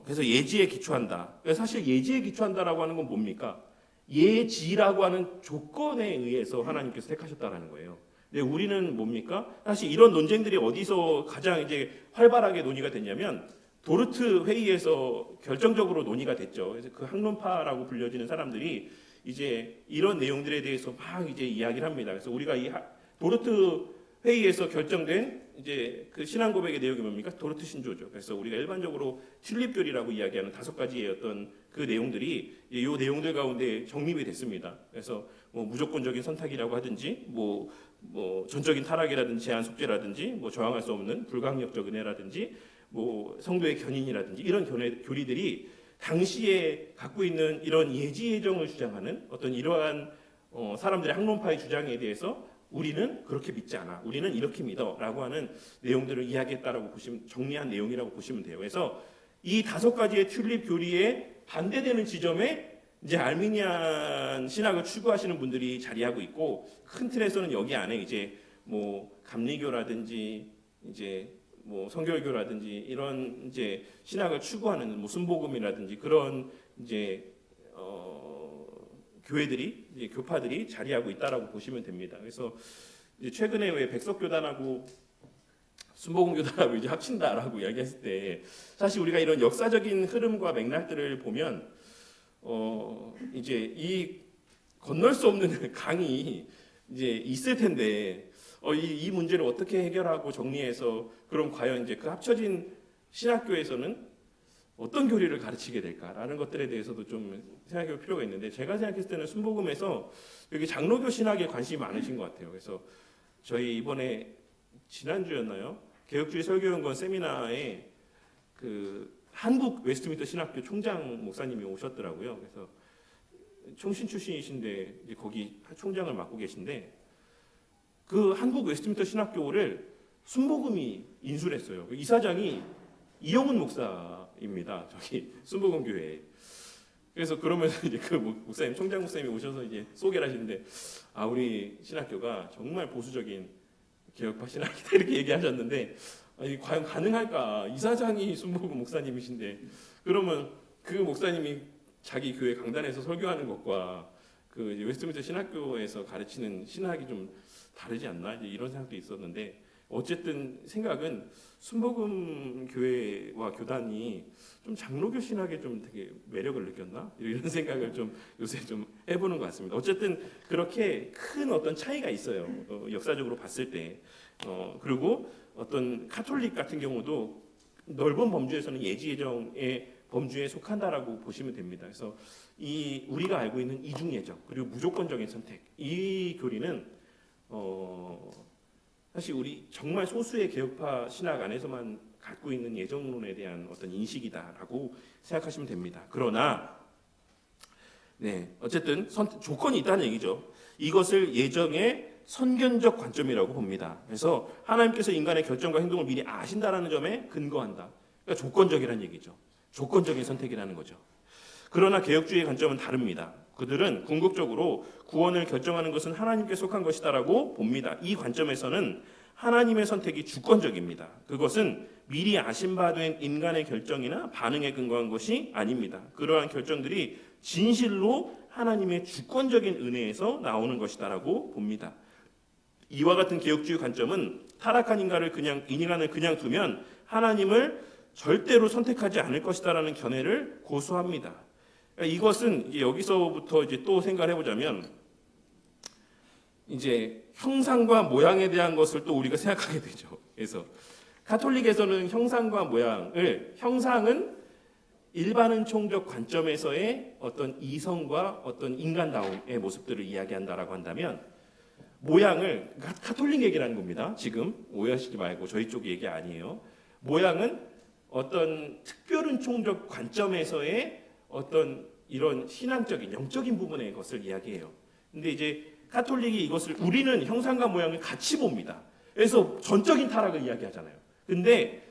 그래서 예지에 기초한다. 사실 예지에 기초한다라고 하는 건 뭡니까? 예지라고 하는 조건에 의해서 하나님께서 택하셨다라는 거예요. 근데 우리는 뭡니까? 사실 이런 논쟁들이 어디서 가장 이제 활발하게 논의가 됐냐면 도르트 회의에서 결정적으로 논의가 됐죠. 그래서 그 학론파라고 불려지는 사람들이 이제 이런 내용들에 대해서 막 이제 이야기를 합니다. 그래서 우리가 이 도르트 회의에서 결정된 이제 그 신앙 고백의 내용이 뭡니까? 도르트 신조죠. 그래서 우리가 일반적으로 튤립교리라고 이야기하는 5가지의 어떤 그 내용들이 이 내용들 가운데 정립이 됐습니다. 그래서 뭐 무조건적인 선택이라고 하든지 뭐 전적인 타락이라든지 제한 속죄라든지 뭐 저항할 수 없는 불강력적 은혜라든지 뭐 성도의 견인이라든지 이런 교리들이 당시에 갖고 있는 이런 예지 예정을 주장하는 어떤 이러한 사람들의 학론파의 주장에 대해서 우리는 그렇게 믿지 않아. 우리는 이렇게 믿어라고 하는 내용들을 이야기했다라고 정리한 내용이라고 보시면 돼요. 그래서 이 5가지의 튤립 교리에 반대되는 지점에 이제 알미니안 신학을 추구하시는 분들이 자리하고 있고 큰 틀에서는 여기 안에 이제 뭐 감리교라든지 이제 뭐 성결교라든지 이런 이제 신학을 추구하는 뭐 순복음이라든지 그런 이제 교회들이 이제 교파들이 자리하고 있다라고 보시면 됩니다. 그래서 이제 최근에 왜 백석교단하고 순복음교단하고 이제 합친다라고 이야기했을 때 사실 우리가 이런 역사적인 흐름과 맥락들을 보면 이제 이 건널 수 없는 강이 이제 있을 텐데 이 문제를 어떻게 해결하고 정리해서 그럼 과연 이제 그 합쳐진 신학교에서는 어떤 교리를 가르치게 될까라는 것들에 대해서도 좀 생각해 볼 필요가 있는데 제가 생각했을 때는 순복음에서 여기 장로교 신학에 관심이 많으신 것 같아요. 그래서 저희 이번에 지난주였나요? 개혁주의 설교연구원 세미나에 그 한국 웨스트민스터 신학교 총장 목사님이 오셨더라고요. 그래서 총신 출신이신데 이제 거기 총장을 맡고 계신데 그 한국 웨스트민스터 신학교를 순복음이 인수를 했어요. 그 이사장이 이영훈 목사입니다. 저기 순복음 교회. 그래서 그러면서 이제 그 목사님 총장 목사님이 오셔서 이제 소개를 하시는데 우리 신학교가 정말 보수적인 개혁파 신학이다 이렇게 얘기하셨는데 이게 과연 가능할까? 이사장이 순복음 목사님이신데 그러면 그 목사님이 자기 교회 강단에서 설교하는 것과 그 웨스트민스터 신학교에서 가르치는 신학이 좀 다르지 않나 이제 이런 생각도 있었는데 어쨌든 생각은 순복음 교회와 교단이 좀 장로교 신학에 좀 되게 매력을 느꼈나 이런 생각을 좀 요새 좀 해보는 것 같습니다. 어쨌든 그렇게 큰 어떤 차이가 있어요. 역사적으로 봤을 때 그리고 어떤 카톨릭 같은 경우도 넓은 범주에서는 예지예정의 범주에 속한다라고 보시면 됩니다. 그래서 이 우리가 알고 있는 이중예정 그리고 무조건적인 선택 이 교리는 사실 우리 정말 소수의 개혁파 신학 안에서만 갖고 있는 예정론에 대한 어떤 인식이다라고 생각하시면 됩니다. 그러나 어쨌든 조건이 있다는 얘기죠. 이것을 예정의 선견적 관점이라고 봅니다. 그래서 하나님께서 인간의 결정과 행동을 미리 아신다라는 점에 근거한다. 그러니까 조건적이라는 얘기죠. 조건적인 선택이라는 거죠. 그러나 개혁주의의 관점은 다릅니다. 그들은 궁극적으로 구원을 결정하는 것은 하나님께 속한 것이다라고 봅니다. 이 관점에서는 하나님의 선택이 주권적입니다. 그것은 미리 아신 바 된 인간의 결정이나 반응에 근거한 것이 아닙니다. 그러한 결정들이 진실로 하나님의 주권적인 은혜에서 나오는 것이다라고 봅니다. 이와 같은 개혁주의 관점은 타락한 인간을 그냥 두면 하나님을 절대로 선택하지 않을 것이다라는 견해를 고수합니다. 그러니까 이것은 이제 여기서부터 이제 또 생각해 보자면 이제 형상과 모양에 대한 것을 또 우리가 생각하게 되죠. 그래서 가톨릭에서는 형상은 일반 은총적 관점에서의 어떤 이성과 어떤 인간다움의 모습들을 이야기한다라고 한다면, 모양을 가톨릭 얘기라는 겁니다. 지금 오해하시지 말고, 저희 쪽 얘기 아니에요. 모양은 어떤 특별 은총적 관점에서의 어떤 이런 신앙적인 영적인 부분의 것을 이야기해요. 근데 이제 가톨릭이 이것을, 우리는 형상과 모양을 같이 봅니다. 그래서 전적인 타락을 이야기하잖아요. 근데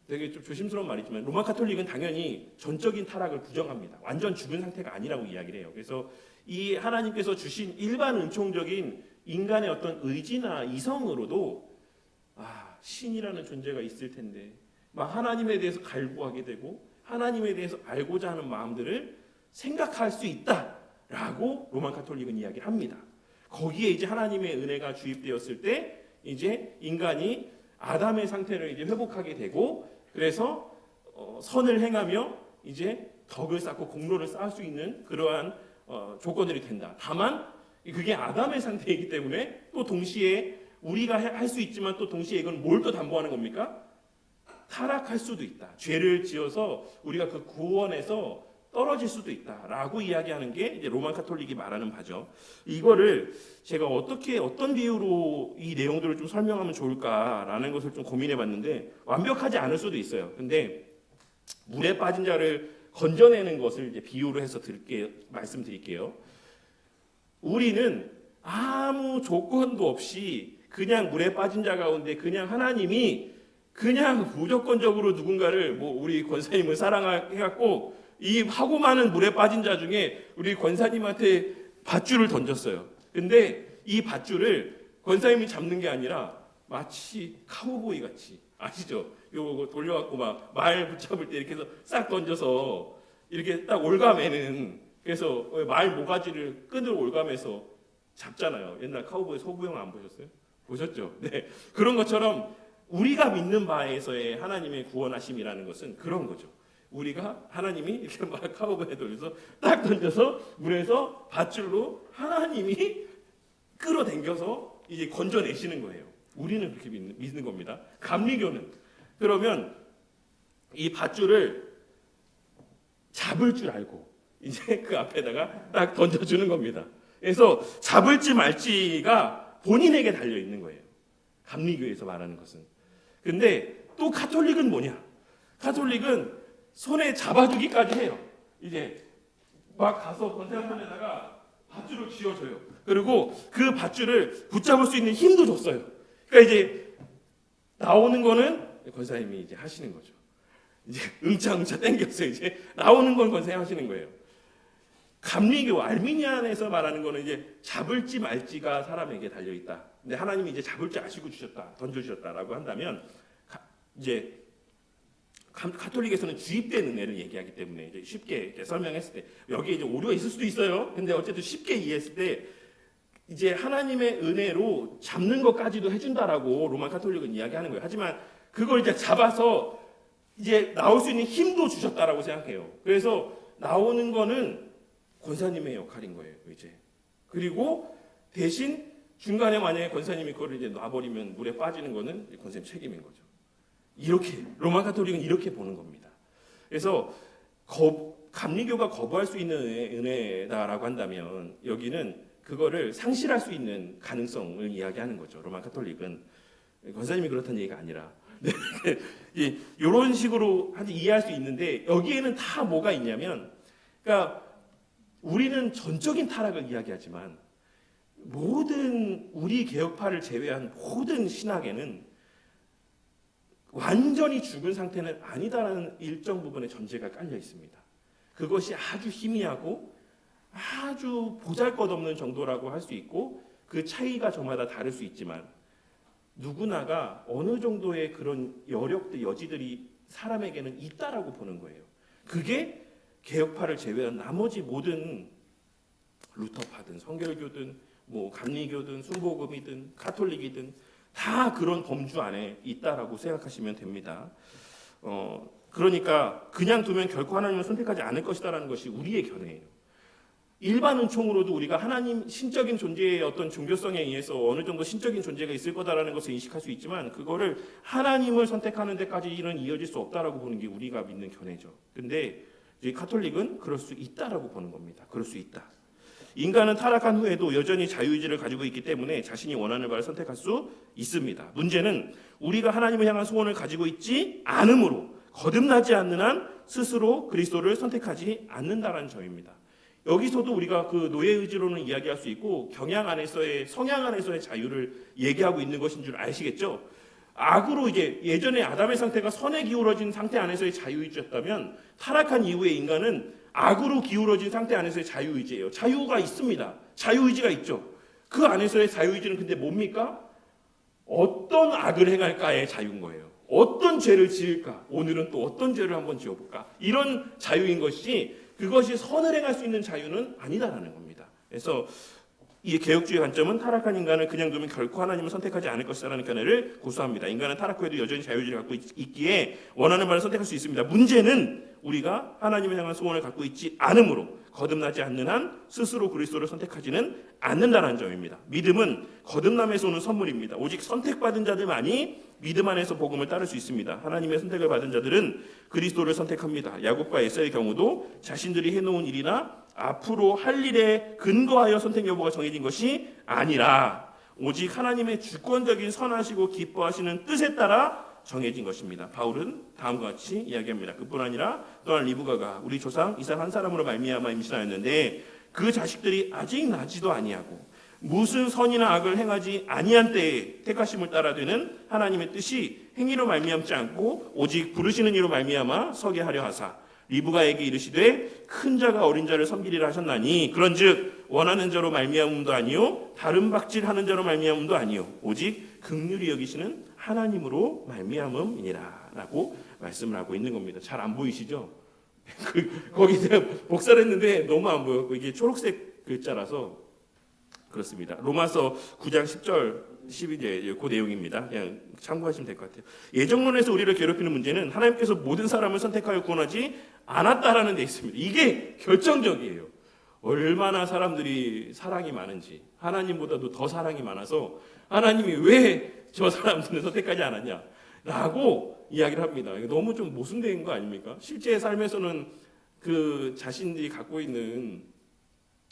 되게 좀 조심스러운 말이지만 로마 가톨릭은 당연히 전적인 타락을 부정합니다. 완전 죽은 상태가 아니라고 이야기를 해요. 그래서 이 하나님께서 주신 일반 은총적인 인간의 어떤 의지나 이성으로도 신이라는 존재가 있을 텐데 막 하나님에 대해서 갈구하게 되고 하나님에 대해서 알고자 하는 마음들을 생각할 수 있다라고 로마 가톨릭은 이야기를 합니다. 거기에 이제 하나님의 은혜가 주입되었을 때 이제 인간이 아담의 상태를 이제 회복하게 되고, 그래서 선을 행하며 이제 덕을 쌓고 공로를 쌓을 수 있는 그러한 조건들이 된다. 다만 그게 아담의 상태이기 때문에 또 동시에 우리가 할 수 있지만 또 동시에 이건 뭘 또 담보하는 겁니까? 타락할 수도 있다. 죄를 지어서 우리가 그 구원에서 떨어질 수도 있다라고 이야기하는 게 이제 로마 가톨릭이 말하는 바죠. 이거를 제가 어떤 비유로 이 내용들을 좀 설명하면 좋을까라는 것을 좀 고민해봤는데 완벽하지 않을 수도 있어요. 근데 물에 빠진 자를 건져내는 것을 이제 비유로 해서 말씀드릴게요. 우리는 아무 조건도 없이 그냥 물에 빠진 자 가운데 그냥 하나님이 그냥 무조건적으로 누군가를 우리 권사님을 사랑해갖고 이 하고 많은 물에 빠진 자 중에 우리 권사님한테 밧줄을 던졌어요. 근데 이 밧줄을 권사님이 잡는 게 아니라 마치 카우보이 같이, 아시죠? 요거 돌려갖고 막 말 붙잡을 때 이렇게 해서 싹 던져서 이렇게 딱 올가매는, 그래서 말 모가지를 끈으로 올가매서 잡잖아요. 옛날 카우보이 소부영 안 보셨어요? 보셨죠? 네. 그런 것처럼 우리가 믿는 바에서의 하나님의 구원하심이라는 것은 그런 거죠. 우리가 하나님이 이렇게 막 카우보이에 돌려서 딱 던져서 물에서 밧줄로 하나님이 끌어당겨서 이제 건져내시는 거예요. 우리는 그렇게 믿는 겁니다. 감리교는 그러면 이 밧줄을 잡을 줄 알고 이제 그 앞에다가 딱 던져주는 겁니다. 그래서 잡을지 말지가 본인에게 달려 있는 거예요. 감리교에서 말하는 것은. 근데 또 가톨릭은 뭐냐? 가톨릭은 손에 잡아주기까지 해요. 이제 막 가서 권사님에다가 밧줄을 쥐어줘요. 그리고 그 밧줄을 붙잡을 수 있는 힘도 줬어요. 그러니까 이제 나오는 거는 권사님이 이제 하시는 거죠. 이제 응차응차 땡겨서 이제 나오는 건 권사님 하시는 거예요. 감리교 알미니안에서 말하는 거는 이제 잡을지 말지가 사람에게 달려 있다. 근데 하나님이 이제 잡을 줄 아시고 주셨다, 던져주셨다라고 한다면 이제 가톨릭에서는 주입된 은혜를 얘기하기 때문에 이제 쉽게 설명했을 때 여기에 이제 오류가 있을 수도 있어요. 근데 어쨌든 쉽게 이해했을 때 이제 하나님의 은혜로 잡는 것까지도 해준다라고 로마 가톨릭은 이야기하는 거예요. 하지만 그걸 이제 잡아서 이제 나올 수 있는 힘도 주셨다라고 생각해요. 그래서 나오는 거는 권사님의 역할인 거예요, 이제. 그리고 대신 중간에 만약에 권사님이 그걸 이제 놔버리면 물에 빠지는 거는 권사님 책임인 거죠. 이렇게 로마 가톨릭은 이렇게 보는 겁니다. 그래서 감리교가 거부할 수 있는 은혜다라고 한다면 여기는 그거를 상실할 수 있는 가능성을 이야기하는 거죠. 로마 가톨릭은 권사님이 그렇다는 얘기가 아니라 이런 식으로 이해할 수 있는데 여기에는 다 뭐가 있냐면, 그러니까 우리는 전적인 타락을 이야기하지만 모든 우리 개혁파를 제외한 모든 신학에는 완전히 죽은 상태는 아니다라는 일정 부분의 전제가 깔려 있습니다. 그것이 아주 희미하고 아주 보잘것없는 정도라고 할 수 있고, 그 차이가 저마다 다를 수 있지만 누구나가 어느 정도의 그런 여력들, 여지들이 사람에게는 있다라고 보는 거예요. 그게 개혁파를 제외한 나머지 모든 루터파든 성결교든 뭐 감리교든 순복음이든 가톨릭이든 다 그런 범주 안에 있다라고 생각하시면 됩니다. 그러니까 그냥 두면 결코 하나님을 선택하지 않을 것이다라는 것이 우리의 견해예요. 일반 은총으로도 우리가 하나님 신적인 존재의 어떤 종교성에 의해서 어느 정도 신적인 존재가 있을 거다라는 것을 인식할 수 있지만 그거를 하나님을 선택하는 데까지는 이어질 수 없다라고 보는 게 우리가 믿는 견해죠. 근데 이제 가톨릭은 그럴 수 있다라고 보는 겁니다. 그럴 수 있다. 인간은 타락한 후에도 여전히 자유의지를 가지고 있기 때문에 자신이 원하는 바를 선택할 수 있습니다. 문제는 우리가 하나님을 향한 소원을 가지고 있지 않으므로 거듭나지 않는 한 스스로 그리스도를 선택하지 않는다라는 점입니다. 여기서도 우리가 그 노예의지로는 이야기할 수 있고 경향 안에서의 성향 안에서의 자유를 얘기하고 있는 것인 줄 아시겠죠? 악으로 이제 예전에 아담의 상태가 선에 기울어진 상태 안에서의 자유의지였다면 타락한 이후의 인간은 악으로 기울어진 상태 안에서의 자유의지예요. 자유가 있습니다. 자유의지가 있죠. 그 안에서의 자유의지는 근데 뭡니까? 어떤 악을 행할까의 자유인 거예요. 어떤 죄를 지을까? 오늘은 또 어떤 죄를 한번 지어볼까? 이런 자유인 것이 그것이 선을 행할 수 있는 자유는 아니다라는 겁니다. 그래서 이 개혁주의 관점은 타락한 인간을 그냥 두면 결코 하나님을 선택하지 않을 것이라는 견해를 고수합니다. 인간은 타락 후에도 여전히 자유의지를 갖고 있기에 원하는 바를 선택할 수 있습니다. 문제는 우리가 하나님을 향한 소원을 갖고 있지 않으므로 거듭나지 않는 한 스스로 그리스도를 선택하지는 않는다는 점입니다. 믿음은 거듭남에서 오는 선물입니다. 오직 선택받은 자들만이 믿음 안에서 복음을 따를 수 있습니다. 하나님의 선택을 받은 자들은 그리스도를 선택합니다. 야곱과 에사의 경우도 자신들이 해놓은 일이나 앞으로 할 일에 근거하여 선택 여부가 정해진 것이 아니라 오직 하나님의 주권적인 선하시고 기뻐하시는 뜻에 따라 정해진 것입니다. 바울은 다음과 같이 이야기합니다. 그뿐 아니라 또한 리브가가 우리 조상 이삭 한 사람으로 말미암아 임신하였는데 그 자식들이 아직 나지도 아니하고 무슨 선이나 악을 행하지 아니한 때에 택하심을 따라 되는 하나님의 뜻이 행위로 말미암지 않고 오직 부르시는 이로 말미암아 서게 하려 하사 리브가에게 이르시되 큰 자가 어린 자를 섬기리라 하셨나니 그런즉 원하는 자로 말미암음도 아니요 다른 박질하는 자로 말미암음도 아니요 오직 긍휼히 여기시는 하나님으로 말미암음이니라 라고 말씀을 하고 있는 겁니다. 잘 안 보이시죠? 거기 제가 복사를 했는데 너무 안 보여. 이게 초록색 글자라서 그렇습니다. 로마서 9장 10절 12절 그 내용입니다. 그냥 참고하시면 될 것 같아요. 예정론에서 우리를 괴롭히는 문제는 하나님께서 모든 사람을 선택하여 구원하지 않았다라는 데 있습니다. 이게 결정적이에요. 얼마나 사람들이 사랑이 많은지 하나님보다도 더 사랑이 많아서 하나님이 왜 저 사람들은 선택하지 않았냐 라고 이야기를 합니다. 너무 좀 모순된 거 아닙니까? 실제 삶에서는 그 자신들이 갖고 있는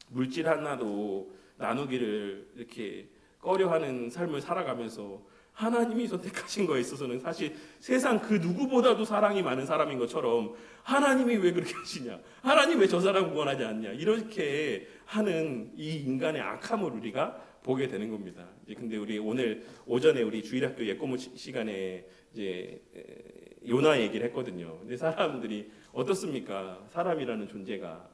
물질 하나도 나누기를 이렇게 꺼려하는 삶을 살아가면서 하나님이 선택하신 거에 있어서는 사실 세상 그 누구보다도 사랑이 많은 사람인 것처럼 하나님이 왜 그렇게 하시냐, 하나님 왜 저 사람 구원하지 않냐 이렇게 하는 이 인간의 악함을 우리가 보게 되는 겁니다. 근데 우리 오늘 오전에 우리 주일학교 예고문 시간에 이제 요나 얘기를 했거든요. 근데 사람들이 어떻습니까? 사람이라는 존재가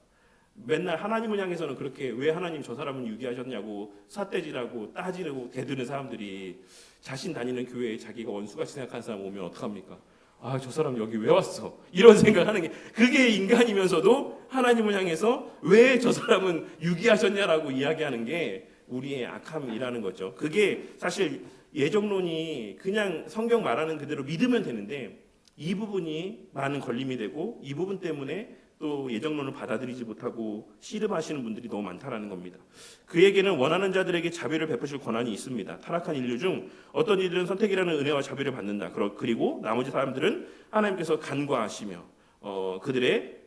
맨날 하나님을 향해서는 그렇게 왜 하나님 저 사람은 유기하셨냐고 삿대질하고 따지고 대드는 사람들이 자신 다니는 교회에 자기가 원수같이 생각하는 사람 오면 어떡합니까? 아, 저 사람 여기 왜 왔어? 이런 생각하는 게 그게 인간이면서도 하나님을 향해서 왜 저 사람은 유기하셨냐라고 이야기하는 게 우리의 악함이라는 거죠. 그게 사실 예정론이 그냥 성경 말하는 그대로 믿으면 되는데 이 부분이 많은 걸림이 되고 이 부분 때문에 또 예정론을 받아들이지 못하고 씨름하시는 분들이 너무 많다라는 겁니다. 그에게는 원하는 자들에게 자비를 베푸실 권한이 있습니다. 타락한 인류 중 어떤 이들은 선택이라는 은혜와 자비를 받는다. 그리고 나머지 사람들은 하나님께서 간과하시며 그들의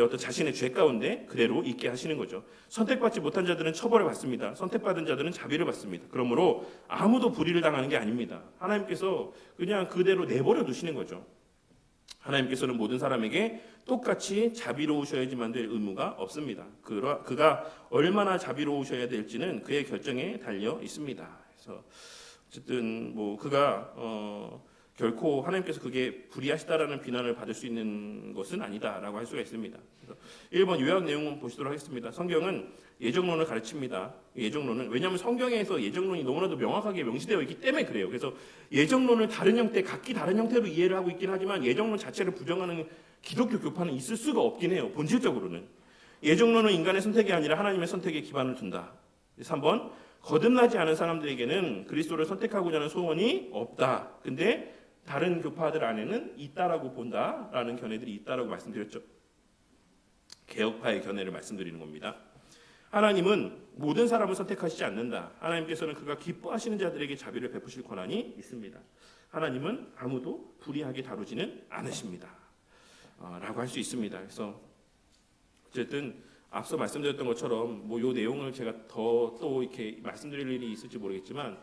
어떤 자신의 죄 가운데 그대로 있게 하시는 거죠. 선택받지 못한 자들은 처벌을 받습니다. 선택받은 자들은 자비를 받습니다. 그러므로 아무도 불의를 당하는 게 아닙니다. 하나님께서 그냥 그대로 내버려 두시는 거죠. 하나님께서는 모든 사람에게 똑같이 자비로우셔야지만 될 의무가 없습니다. 그가 얼마나 자비로우셔야 될지는 그의 결정에 달려 있습니다. 그래서 어쨌든 뭐 그가 결코 하나님께서 그게 불의하시다라는 비난을 받을 수 있는 것은 아니다라고 할 수가 있습니다. 그래서 1번 요약 내용은 보시도록 하겠습니다. 성경은 예정론을 가르칩니다. 예정론은 왜냐하면 성경에서 예정론이 너무나도 명확하게 명시되어 있기 때문에 그래요. 그래서 예정론을 다른 형태, 각기 다른 형태로 이해를 하고 있긴 하지만 예정론 자체를 부정하는 기독교 교파는 있을 수가 없긴 해요. 본질적으로는 예정론은 인간의 선택이 아니라 하나님의 선택에 기반을 둔다. 3번 거듭나지 않은 사람들에게는 그리스도를 선택하고자 하는 소원이 없다. 근데 다른 교파들 안에는 있다라고 본다라는 견해들이 있다라고 말씀드렸죠. 개혁파의 견해를 말씀드리는 겁니다. 하나님은 모든 사람을 선택하시지 않는다. 하나님께서는 그가 기뻐하시는 자들에게 자비를 베푸실 권한이 있습니다. 하나님은 아무도 불의하게 다루지는 않으십니다. 라고 할 수 있습니다. 그래서 어쨌든 앞서 말씀드렸던 것처럼 뭐 요 내용을 제가 더 또 이렇게 말씀드릴 일이 있을지 모르겠지만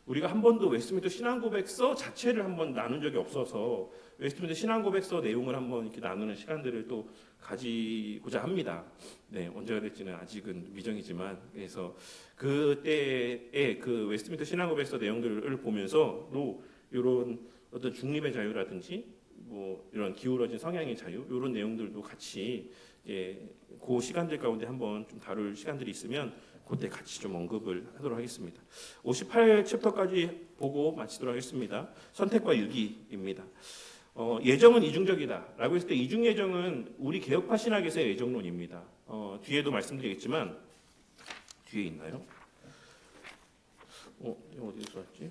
우리가 한 번도 웨스트민스터 신앙고백서 자체를 한번 나눈 적이 없어서 웨스트민스터 신앙고백서 내용을 한번 이렇게 나누는 시간들을 또 가지고자 합니다. 네, 언제가 될지는 아직은 미정이지만 그래서 그때의 그 웨스트민스터 신앙고백서 내용들을 보면서도 이런 어떤 중립의 자유라든지 뭐 이런 기울어진 성향의 자유 이런 내용들도 같이 그 시간들 가운데 한번 좀 다룰 시간들이 있으면 그때 같이 좀 언급을 하도록 하겠습니다. 58챕터까지 보고 마치도록 하겠습니다. 선택과 유기입니다. 예정은 이중적이다라고 했을 때 이중 예정은 우리 개혁파 신학에서의 예정론입니다. 뒤에도 말씀드리겠지만 뒤에 있나요? 어디서 왔지?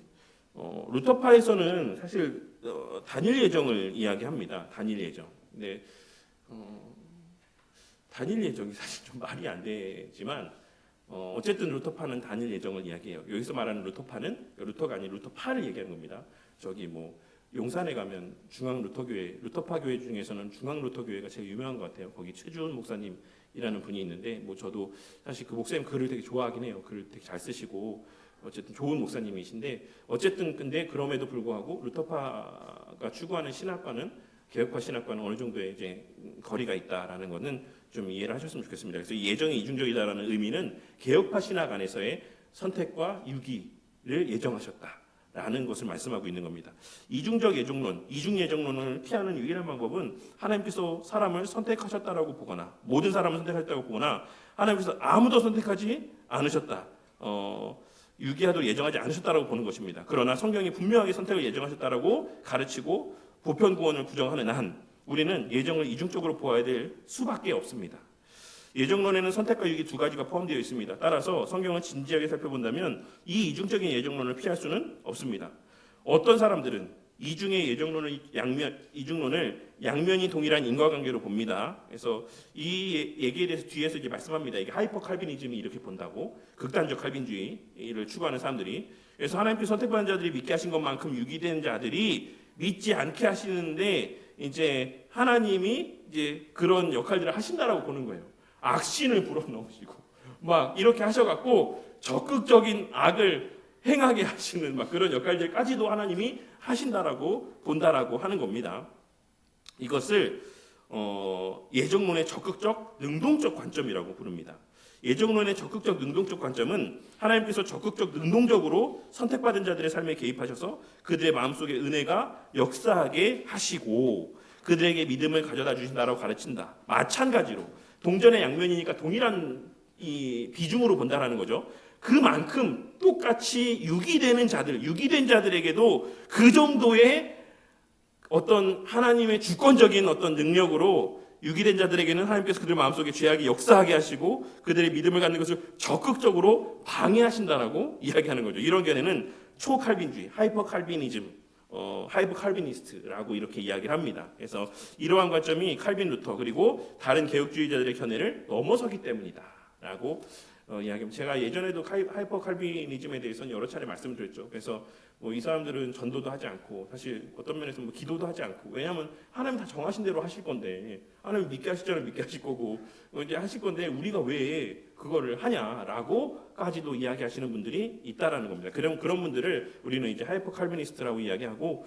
루터파에서는 사실 단일 예정을 이야기합니다. 단일 예정. 근데 단일 예정이 사실 좀 말이 안 되지만 어쨌든 루터파는 단일 예정을 이야기해요. 여기서 말하는 루터파는 루터가 아닌 루터파를 얘기하는 겁니다. 저기 뭐 용산에 가면 중앙 루터교회, 루터파 교회 중에서는 중앙 루터교회가 제일 유명한 것 같아요. 거기 최주훈 목사님이라는 분이 있는데 뭐 저도 사실 그 목사님 글을 되게 좋아하긴 해요. 글을 되게 잘 쓰시고 어쨌든 좋은 목사님이신데 어쨌든 근데 그럼에도 불구하고 루터파가 추구하는 신학과는 개혁파 신학과는 어느 정도의 이제 거리가 있다라는 것은 좀 이해를 하셨으면 좋겠습니다. 그래서 예정이 이중적이다라는 의미는 개혁파 신학 안에서의 선택과 유기를 예정하셨다라는 것을 말씀하고 있는 겁니다. 이중적 예정론, 이중 예정론을 피하는 유일한 방법은 하나님께서 사람을 선택하셨다라고 보거나 모든 사람을 선택하셨다고 보거나 하나님께서 아무도 선택하지 않으셨다. 유기하도록 예정하지 않으셨다라고 보는 것입니다. 그러나 성경이 분명하게 선택을 예정하셨다라고 가르치고 보편 구원을 부정하는 한 우리는 예정을 이중적으로 보아야 될 수밖에 없습니다. 예정론에는 선택과 유기 두 가지가 포함되어 있습니다. 따라서 성경을 진지하게 살펴본다면 이 이중적인 예정론을 피할 수는 없습니다. 어떤 사람들은 이중의 이중론을 양면이 동일한 인과관계로 봅니다. 그래서 이 얘기에 대해서 뒤에서 이제 말씀합니다. 이게 하이퍼 칼빈이즘이 이렇게 본다고 극단적 칼빈주의를 추구하는 사람들이 그래서 하나님께 선택받은 자들이 믿게 하신 것만큼 유기된 자들이 믿지 않게 하시는데 이제 하나님이 이제 그런 역할들을 하신다라고 보는 거예요. 악신을 불어넣으시고 막 이렇게 하셔갖고 적극적인 악을 행하게 하시는 막 그런 역할들까지도 하나님이 하신다라고 본다라고 하는 겁니다. 이것을 예정론의 적극적 능동적 관점이라고 부릅니다. 예정론의 적극적 능동적 관점은 하나님께서 적극적 능동적으로 선택받은 자들의 삶에 개입하셔서 그들의 마음속에 은혜가 역사하게 하시고 그들에게 믿음을 가져다 주신다라고 가르친다. 마찬가지로 동전의 양면이니까 동일한 이 비중으로 본다라는 거죠. 그만큼 똑같이 유기된 자들에게도 그 정도의 어떤 하나님의 주권적인 어떤 능력으로 유기된 자들에게는 하나님께서 그들 마음속에 죄악이 역사하게 하시고 그들의 믿음을 갖는 것을 적극적으로 방해하신다라고 이야기하는 거죠. 이런 견해는 초칼빈주의, 하이퍼 칼비니스트라고 이렇게 이야기를 합니다. 그래서 이러한 관점이 칼빈 루터 그리고 다른 개혁주의자들의 견해를 넘어서기 때문이다라고 이야기합니다. 제가 예전에도 하이퍼 칼비니즘에 대해서는 여러 차례 말씀을 드렸죠. 그래서 뭐 이 사람들은 전도도 하지 않고 사실 어떤 면에서 뭐 기도도 하지 않고 왜냐하면 하나님 다 정하신 대로 하실 건데 하나님 믿게 하시잖아요. 믿게 하실 거고 이제 하실 건데 우리가 왜 그거를 하냐라고까지도 이야기하시는 분들이 있다라는 겁니다. 그런 분들을 우리는 이제 하이퍼 칼비니스트라고 이야기하고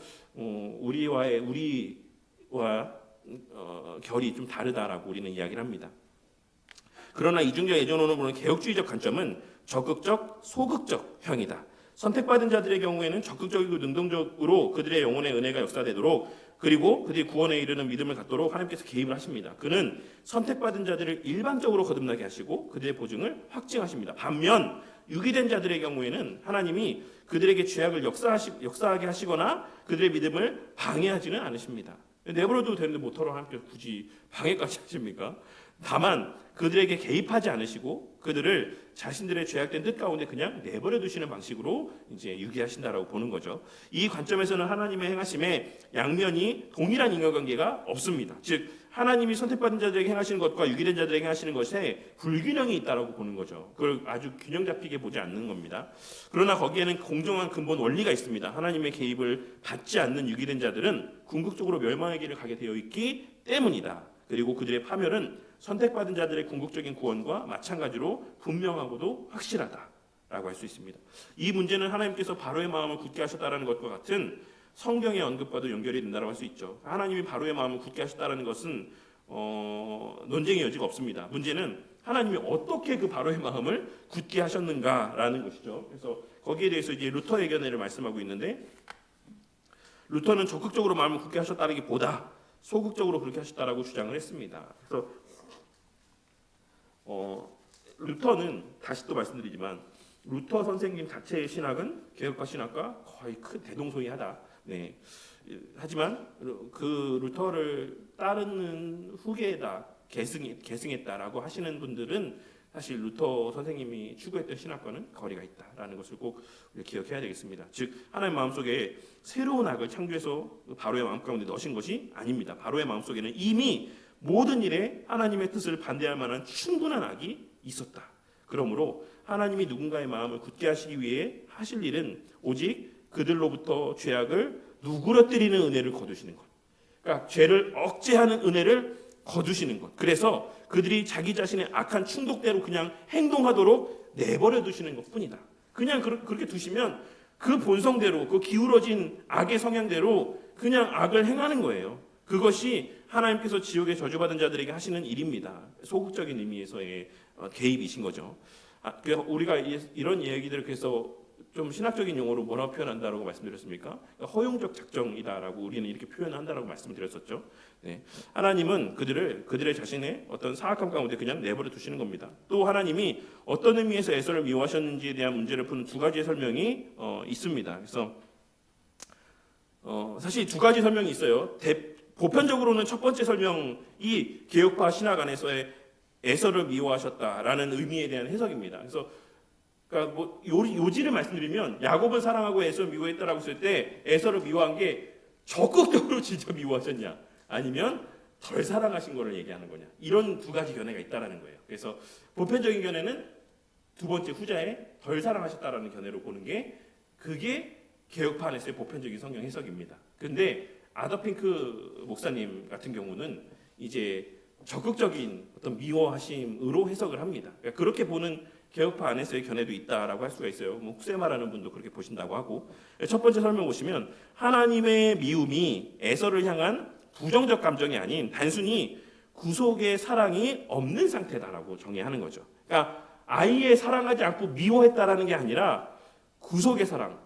우리와 결이 좀 다르다라고 우리는 이야기를 합니다. 그러나 이중적 예정론을 보는 개혁주의적 관점은 적극적, 소극적 형이다. 선택받은 자들의 경우에는 적극적이고 능동적으로 그들의 영혼의 은혜가 역사되도록 그리고 그들이 구원에 이르는 믿음을 갖도록 하나님께서 개입을 하십니다. 그는 선택받은 자들을 일반적으로 거듭나게 하시고 그들의 보증을 확증하십니다. 반면 유기된 자들의 경우에는 하나님이 그들에게 죄악을 역사하게 하시거나 그들의 믿음을 방해하지는 않으십니다. 내버려도 되는데 뭐터로 하나님께서 굳이 방해까지 하십니까? 다만 그들에게 개입하지 않으시고 그들을 자신들의 죄악된 뜻 가운데 그냥 내버려 두시는 방식으로 이제 유기하신다라고 보는 거죠. 이 관점에서는 하나님의 행하심에 양면이 동일한 인과관계가 없습니다. 즉 하나님이 선택받은 자들에게 행하시는 것과 유기된 자들에게 행하시는 것에 불균형이 있다라고 보는 거죠. 그걸 아주 균형 잡히게 보지 않는 겁니다. 그러나 거기에는 공정한 근본 원리가 있습니다. 하나님의 개입을 받지 않는 유기된 자들은 궁극적으로 멸망의 길을 가게 되어 있기 때문이다. 그리고 그들의 파멸은 선택받은 자들의 궁극적인 구원과 마찬가지로 분명하고도 확실하다라고 할 수 있습니다. 이 문제는 하나님께서 바로의 마음을 굳게 하셨다는 것과 같은 성경의 언급과도 연결이 된다고 할 수 있죠. 하나님이 바로의 마음을 굳게 하셨다는 것은 논쟁의 여지가 없습니다. 문제는 하나님이 어떻게 그 바로의 마음을 굳게 하셨는가라는 것이죠. 그래서 거기에 대해서 이제 루터의 견해를 말씀하고 있는데 루터는 적극적으로 마음을 굳게 하셨다기보다 소극적으로 그렇게 하셨다라고 주장을 했습니다. 그래서 루터는 다시 또 말씀드리지만 루터 선생님 자체의 신학은 개혁파 신학과 거의 큰 대동소이하다. 네. 하지만 그 루터를 따르는 후계에다 계승했다라고 하시는 분들은 사실 루터 선생님이 추구했던 신학과는 거리가 있다라는 것을 꼭 기억해야 되겠습니다. 즉 하나님 마음속에 새로운 악을 창조해서 바로의 마음 가운데 넣으신 것이 아닙니다. 바로의 마음속에는 이미 모든 일에 하나님의 뜻을 반대할 만한 충분한 악이 있었다. 그러므로 하나님이 누군가의 마음을 굳게 하시기 위해 하실 일은 오직 그들로부터 죄악을 누그러뜨리는 은혜를 거두시는 것. 그러니까 죄를 억제하는 은혜를 거두시는 것. 그래서 그들이 자기 자신의 악한 충동대로 그냥 행동하도록 내버려 두시는 것뿐이다. 그냥 그렇게 두시면 그 본성대로 그 기울어진 악의 성향대로 그냥 악을 행하는 거예요. 그것이 하나님께서 지옥에 저주받은 자들에게 하시는 일입니다. 소극적인 의미에서의 개입이신 거죠. 우리가 이런 얘기들을 그래서 좀 신학적인 용어로 뭐라고 표현한다라고 말씀드렸습니까? 허용적 작정이다라고 우리는 이렇게 표현한다라고 말씀드렸었죠. 네. 하나님은 그들의 자신의 어떤 사악함 가운데 그냥 내버려 두시는 겁니다. 또 하나님이 어떤 의미에서 에서를 미워하셨는지에 대한 문제를 푸는 두 가지의 설명이 있습니다. 그래서 사실 두 가지 설명이 있어요. 보편적으로는 첫 번째 설명이 개혁파 신학 안에서의 에서를 미워하셨다라는 의미에 대한 해석입니다. 그래서 그러니까 뭐 요지를 말씀드리면 야곱은 사랑하고 에서를 미워했다라고 했을 때 에서를 미워한 게 적극적으로 진짜 미워하셨냐 아니면 덜 사랑하신 거를 얘기하는 거냐 이런 두 가지 견해가 있다라는 거예요. 그래서 보편적인 견해는 두 번째 후자에 덜 사랑하셨다라는 견해로 보는 게 그게 개혁파 안에서의 보편적인 성경 해석입니다. 근데 아더핑크 목사님 같은 경우는 이제 적극적인 어떤 미워하심으로 해석을 합니다. 그러니까 그렇게 보는 개혁파 안에서의 견해도 있다라고 할 수가 있어요. 뭐 후세마라는 분도 그렇게 보신다고 하고 첫 번째 설명 보시면 하나님의 미움이 에서를 향한 부정적 감정이 아닌 단순히 구속의 사랑이 없는 상태다라고 정의하는 거죠. 그러니까 아예 사랑하지 않고 미워했다라는 게 아니라 구속의 사랑,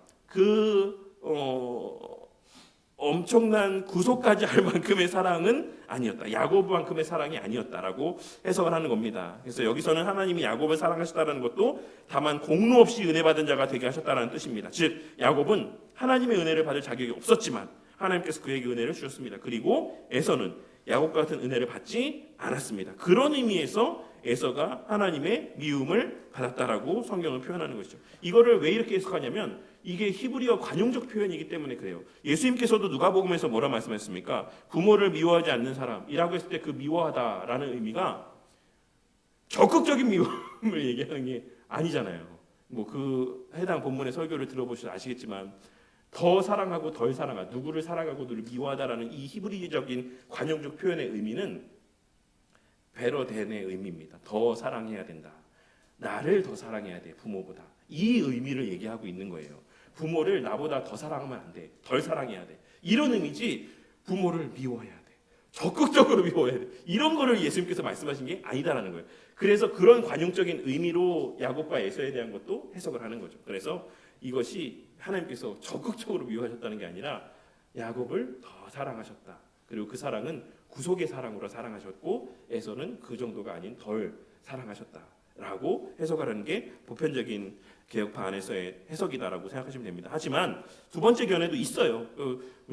엄청난 구속까지 할 만큼의 사랑은 아니었다. 야곱만큼의 사랑이 아니었다라고 해석을 하는 겁니다. 그래서 여기서는 하나님이 야곱을 사랑하셨다는 것도 다만 공로 없이 은혜 받은 자가 되게 하셨다는 뜻입니다. 즉 야곱은 하나님의 은혜를 받을 자격이 없었지만 하나님께서 그에게 은혜를 주셨습니다. 그리고 에서는 야곱과 같은 은혜를 받지 않았습니다. 그런 의미에서 에서가 하나님의 미움을 받았다라고 성경을 표현하는 것이죠. 이거를 왜 이렇게 해석하냐면 이게 히브리어 관용적 표현이기 때문에 그래요. 예수님께서도 누가복음에서 뭐라 말씀하셨습니까? 부모를 미워하지 않는 사람이라고 했을 때 그 미워하다라는 의미가 적극적인 미움을 얘기하는 게 아니잖아요. 뭐 그 해당 본문의 설교를 들어보셔서 아시겠지만 더 사랑하고 덜 사랑하다, 누구를 사랑하고 누구를 미워하다라는 이 히브리적인 관용적 표현의 의미는 베러덴의 의미입니다. 더 사랑해야 된다. 나를 더 사랑해야 돼, 부모보다. 이 의미를 얘기하고 있는 거예요. 부모를 나보다 더 사랑하면 안 돼. 덜 사랑해야 돼. 이런 의미지 부모를 미워해야 돼. 적극적으로 미워해야 돼. 이런 거를 예수님께서 말씀하신 게 아니다라는 거예요. 그래서 그런 관용적인 의미로 야곱과 에서에 대한 것도 해석을 하는 거죠. 그래서 이것이 하나님께서 적극적으로 미워하셨다는 게 아니라 야곱을 더 사랑하셨다. 그리고 그 사랑은 구속의 사랑으로 사랑하셨고 에서는 그 정도가 아닌 덜 사랑하셨다라고 해석하라는 게 보편적인 개혁파 안에서의 해석이다라고 생각하시면 됩니다. 하지만 두 번째 견해도 있어요.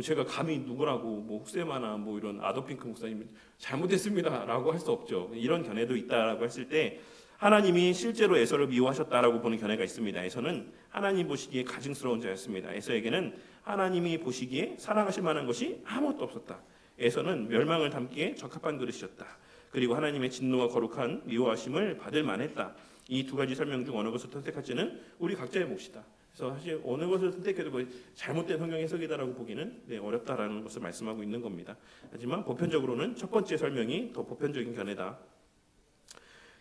제가 감히 누구라고 뭐 흑세마나 뭐 이런 아더핑크 목사님 잘못했습니다라고 할 수 없죠. 이런 견해도 있다라고 했을 때 하나님이 실제로 에서를 미워하셨다라고 보는 견해가 있습니다. 에서는 하나님 보시기에 가증스러운 자였습니다. 에서에게는 하나님이 보시기에 사랑하실 만한 것이 아무것도 없었다. 에서는 멸망을 담기에 적합한 그릇이었다. 그리고 하나님의 진노와 거룩한 미워하심을 받을 만했다. 이 두 가지 설명 중 어느 것을 선택할지는 우리 각자의 몫이다. 그래서 사실 어느 것을 선택해도 잘못된 성경 해석이다라고 보기는 어렵다라는 것을 말씀하고 있는 겁니다. 하지만 보편적으로는 첫 번째 설명이 더 보편적인 견해다.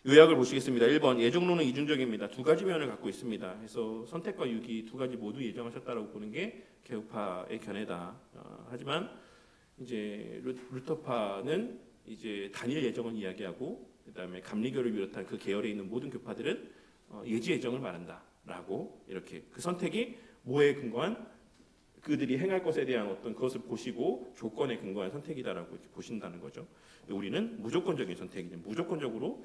요약을 보시겠습니다. 1번 예정론은 이중적입니다. 두 가지 면을 갖고 있습니다. 그래서 선택과 유기 두 가지 모두 예정하셨다라고 보는 게 개혁파의 견해다. 하지만 이제 루터파는 이제 단일 예정을 이야기하고 그다음에 감리교를 비롯한 그 계열에 있는 모든 교파들은 예지 예정을 말한다라고 이렇게 그 선택이 뭐에 근거한 그들이 행할 것에 대한 어떤 그것을 보시고 조건에 근거한 선택이다라고 이렇게 보신다는 거죠. 우리는 무조건적인 선택이죠. 무조건적으로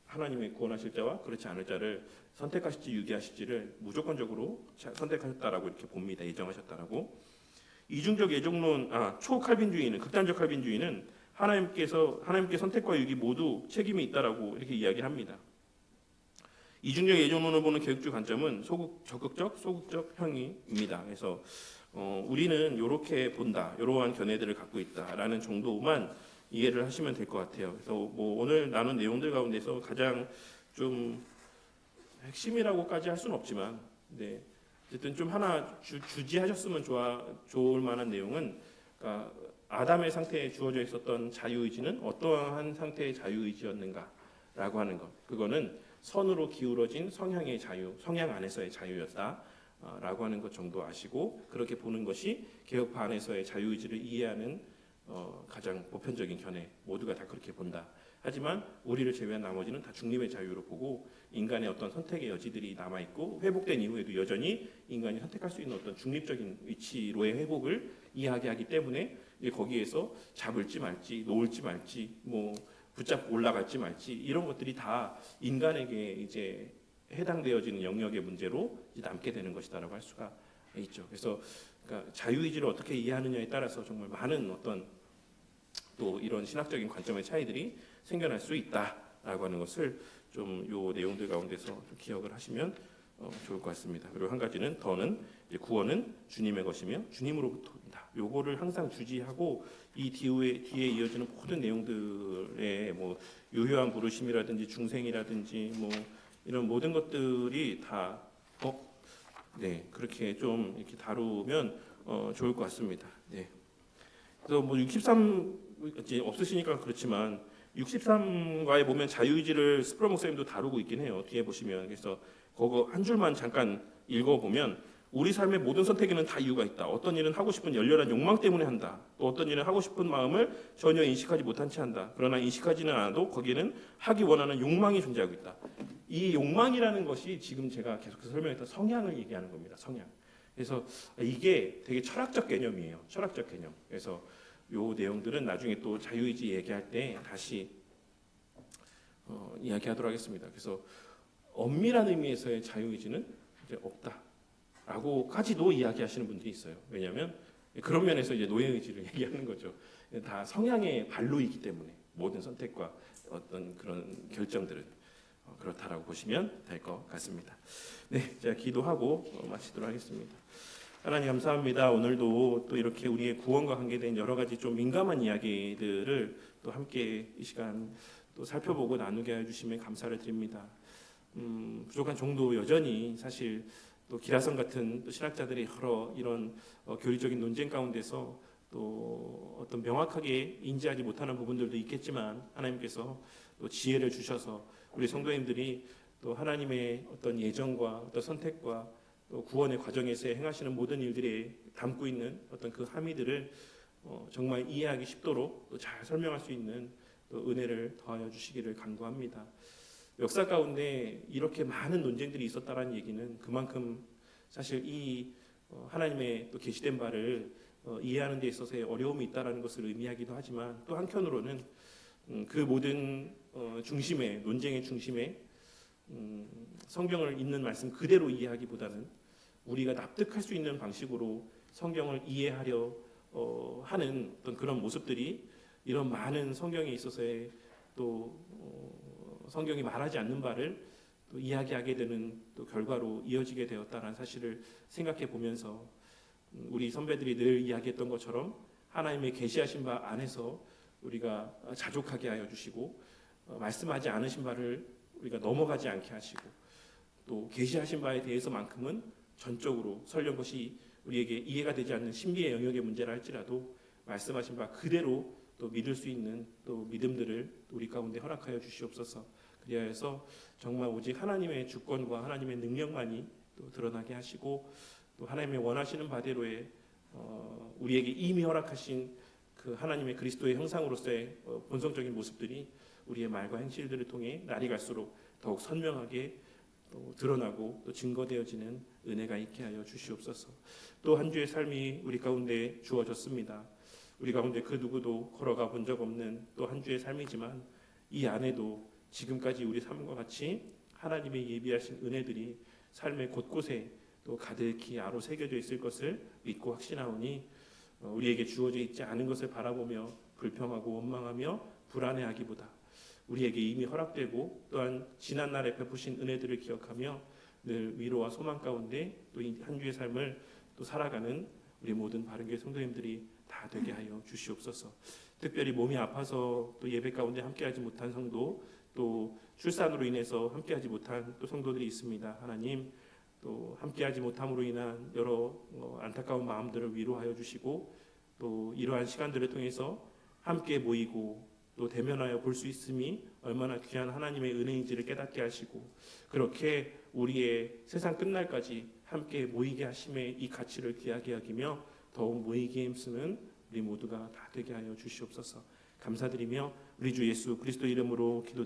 하나님의 구원하실 자와 그렇지 않을 자를 선택하실지 유기하실지를 무조건적으로 선택하셨다라고 이렇게 봅니다. 예정하셨다라고. 이중적 예정론, 초칼빈주의는 극단적 칼빈주의는 하나님께 선택과 유기 모두 책임이 있다라고 이렇게 이야기합니다. 이중적 예정론을 보는 개혁주의 관점은 적극적, 소극적 형이입니다. 그래서 우리는 이렇게 본다, 이러한 견해들을 갖고 있다라는 정도만 이해를 하시면 될 것 같아요. 그래서 뭐 오늘 나눈 내용들 가운데서 가장 좀 핵심이라고까지 할 수는 없지만, 네, 어쨌든 좀 하나 주지하셨으면 좋을 만한 내용은, 그러니까 아담의 상태에 주어져 있었던 자유의지는 어떠한 상태의 자유의지였는가라고 하는 것. 그거는 선으로 기울어진 성향의 자유, 성향 안에서의 자유였다라고 하는 것 정도 아시고 그렇게 보는 것이 개혁파 안에서의 자유의지를 이해하는 가장 보편적인 견해. 모두가 다 그렇게 본다. 하지만 우리를 제외한 나머지는 다 중립의 자유로 보고 인간의 어떤 선택의 여지들이 남아 있고 회복된 이후에도 여전히 인간이 선택할 수 있는 어떤 중립적인 위치로의 회복을 이야기하기 때문에 이제 거기에서 잡을지 말지, 놓을지 말지, 뭐 붙잡고 올라갈지 말지 이런 것들이 다 인간에게 이제 해당되어지는 영역의 문제로 이제 남게 되는 것이다라고 할 수가 있죠. 그래서 그러니까 자유의지를 어떻게 이해하느냐에 따라서 정말 많은 어떤 또 이런 신학적인 관점의 차이들이 생겨날 수 있다라고 하는 것을 좀 요 내용들 가운데서 좀 기억을 하시면 좋을 것 같습니다. 그리고 한 가지는 더는 이제 구원은 주님의 것이며 주님으로부터입니다. 요거를 항상 주지하고 이 뒤에 이어지는 모든 내용들의 뭐 유효한 부르심이라든지 중생이라든지 뭐 이런 모든 것들이 다 네, 그렇게 좀 이렇게 다루면 좋을 것 같습니다. 네. 그래서 뭐 63 이제 없으시니까 그렇지만 63과에 보면 자유의지를 스프러 목사님도 다루고 있긴 해요. 뒤에 보시면 그래서 그거 한 줄만 잠깐 읽어보면 우리 삶의 모든 선택에는 다 이유가 있다. 어떤 일은 하고 싶은 열렬한 욕망 때문에 한다. 또 어떤 일은 하고 싶은 마음을 전혀 인식하지 못한 채 한다. 그러나 인식하지는 않아도 거기에는 하기 원하는 욕망이 존재하고 있다. 이 욕망이라는 것이 지금 제가 계속해서 설명했던 성향을 얘기하는 겁니다. 성향. 그래서 이게 되게 철학적 개념이에요. 철학적 개념. 그래서 요 내용들은 나중에 또 자유의지 얘기할 때 다시 이야기하도록 하겠습니다. 그래서 엄밀한 의미에서의 자유의지는 이제 없다라고까지도 이야기하시는 분들이 있어요. 왜냐하면 그런 면에서 이제 노예의지를 얘기하는 거죠. 다 성향의 발로이기 때문에 모든 선택과 어떤 그런 결정들은 그렇다라고 보시면 될 것 같습니다. 네, 제가 기도하고 마치도록 하겠습니다. 하나님 감사합니다. 오늘도 또 이렇게 우리의 구원과 관계된 여러 가지 좀 민감한 이야기들을 또 함께 이 시간 또 살펴보고 나누게 해주시면 감사를 드립니다. 부족한 정도 여전히 사실 또 기라성 같은 또 신학자들의 여러 이런 교리적인 논쟁 가운데서 또 어떤 명확하게 인지하지 못하는 부분들도 있겠지만 하나님께서 또 지혜를 주셔서 우리 성도님들이 또 하나님의 어떤 예정과 어떤 선택과 또 구원의 과정에서 행하시는 모든 일들에 담고 있는 어떤 그 함의들을 정말 이해하기 쉽도록 또 잘 설명할 수 있는 또 은혜를 더하여 주시기를 간구합니다. 역사 가운데 이렇게 많은 논쟁들이 있었다라는 얘기는 그만큼 사실 이 하나님의 또 계시된 바를 이해하는 데 있어서의 어려움이 있다라는 것을 의미하기도 하지만 또 한편으로는 그 모든 중심에 논쟁의 중심에 성경을 읽는 말씀 그대로 이해하기보다는 우리가 납득할 수 있는 방식으로 성경을 이해하려 하는 어떤 그런 모습들이 이런 많은 성경에 있어서의 또 성경이 말하지 않는 바를 또 이야기하게 되는 또 결과로 이어지게 되었다는 사실을 생각해 보면서 우리 선배들이 늘 이야기했던 것처럼 하나님의 계시하신 바 안에서 우리가 자족하게 하여 주시고 말씀하지 않으신 바를 우리가 넘어가지 않게 하시고 또 계시하신 바에 대해서만큼은 전적으로 설령 것이 우리에게 이해가 되지 않는 신비의 영역의 문제라 할지라도 말씀하신 바 그대로 또 믿을 수 있는 또 믿음들을 우리 가운데 허락하여 주시옵소서. 그리하여서 정말 오직 하나님의 주권과 하나님의 능력만이 또 드러나게 하시고 또 하나님의 원하시는 바대로의 우리에게 이미 허락하신 그 하나님의 그리스도의 형상으로서의 본성적인 모습들이 우리의 말과 행실들을 통해 날이 갈수록 더욱 선명하게 또 드러나고 또 증거되어지는 은혜가 있게 하여 주시옵소서. 또 한 주의 삶이 우리 가운데 주어졌습니다. 우리 가운데 그 누구도 걸어가 본 적 없는 또 한 주의 삶이지만 이 안에도 지금까지 우리 삶과 같이 하나님의 예비하신 은혜들이 삶의 곳곳에 또 가득히 아로 새겨져 있을 것을 믿고 확신하오니 우리에게 주어져 있지 않은 것을 바라보며 불평하고 원망하며 불안해하기보다 우리에게 이미 허락되고 또한 지난날에 베푸신 은혜들을 기억하며 늘 위로와 소망 가운데 또 이 한 주의 삶을 또 살아가는 우리 모든 바른교회 성도님들이 다 되게 하여 주시옵소서. 특별히 몸이 아파서 또 예배 가운데 함께하지 못한 성도 또 출산으로 인해서 함께하지 못한 또 성도들이 있습니다. 하나님 또 함께하지 못함으로 인한 여러 안타까운 마음들을 위로하여 주시고 또 이러한 시간들을 통해서 함께 모이고 또 대면하여 볼 수 있음이 얼마나 귀한 하나님의 은혜인지를 깨닫게 하시고 그렇게 우리의 세상 끝날까지 함께 모이게 하심의 이 가치를 귀하게 여기며 더욱 모이기에 힘쓰는 우리 모두가 다 되게 하여 주시옵소서. 감사드리며 우리 주 예수 그리스도 이름으로 기도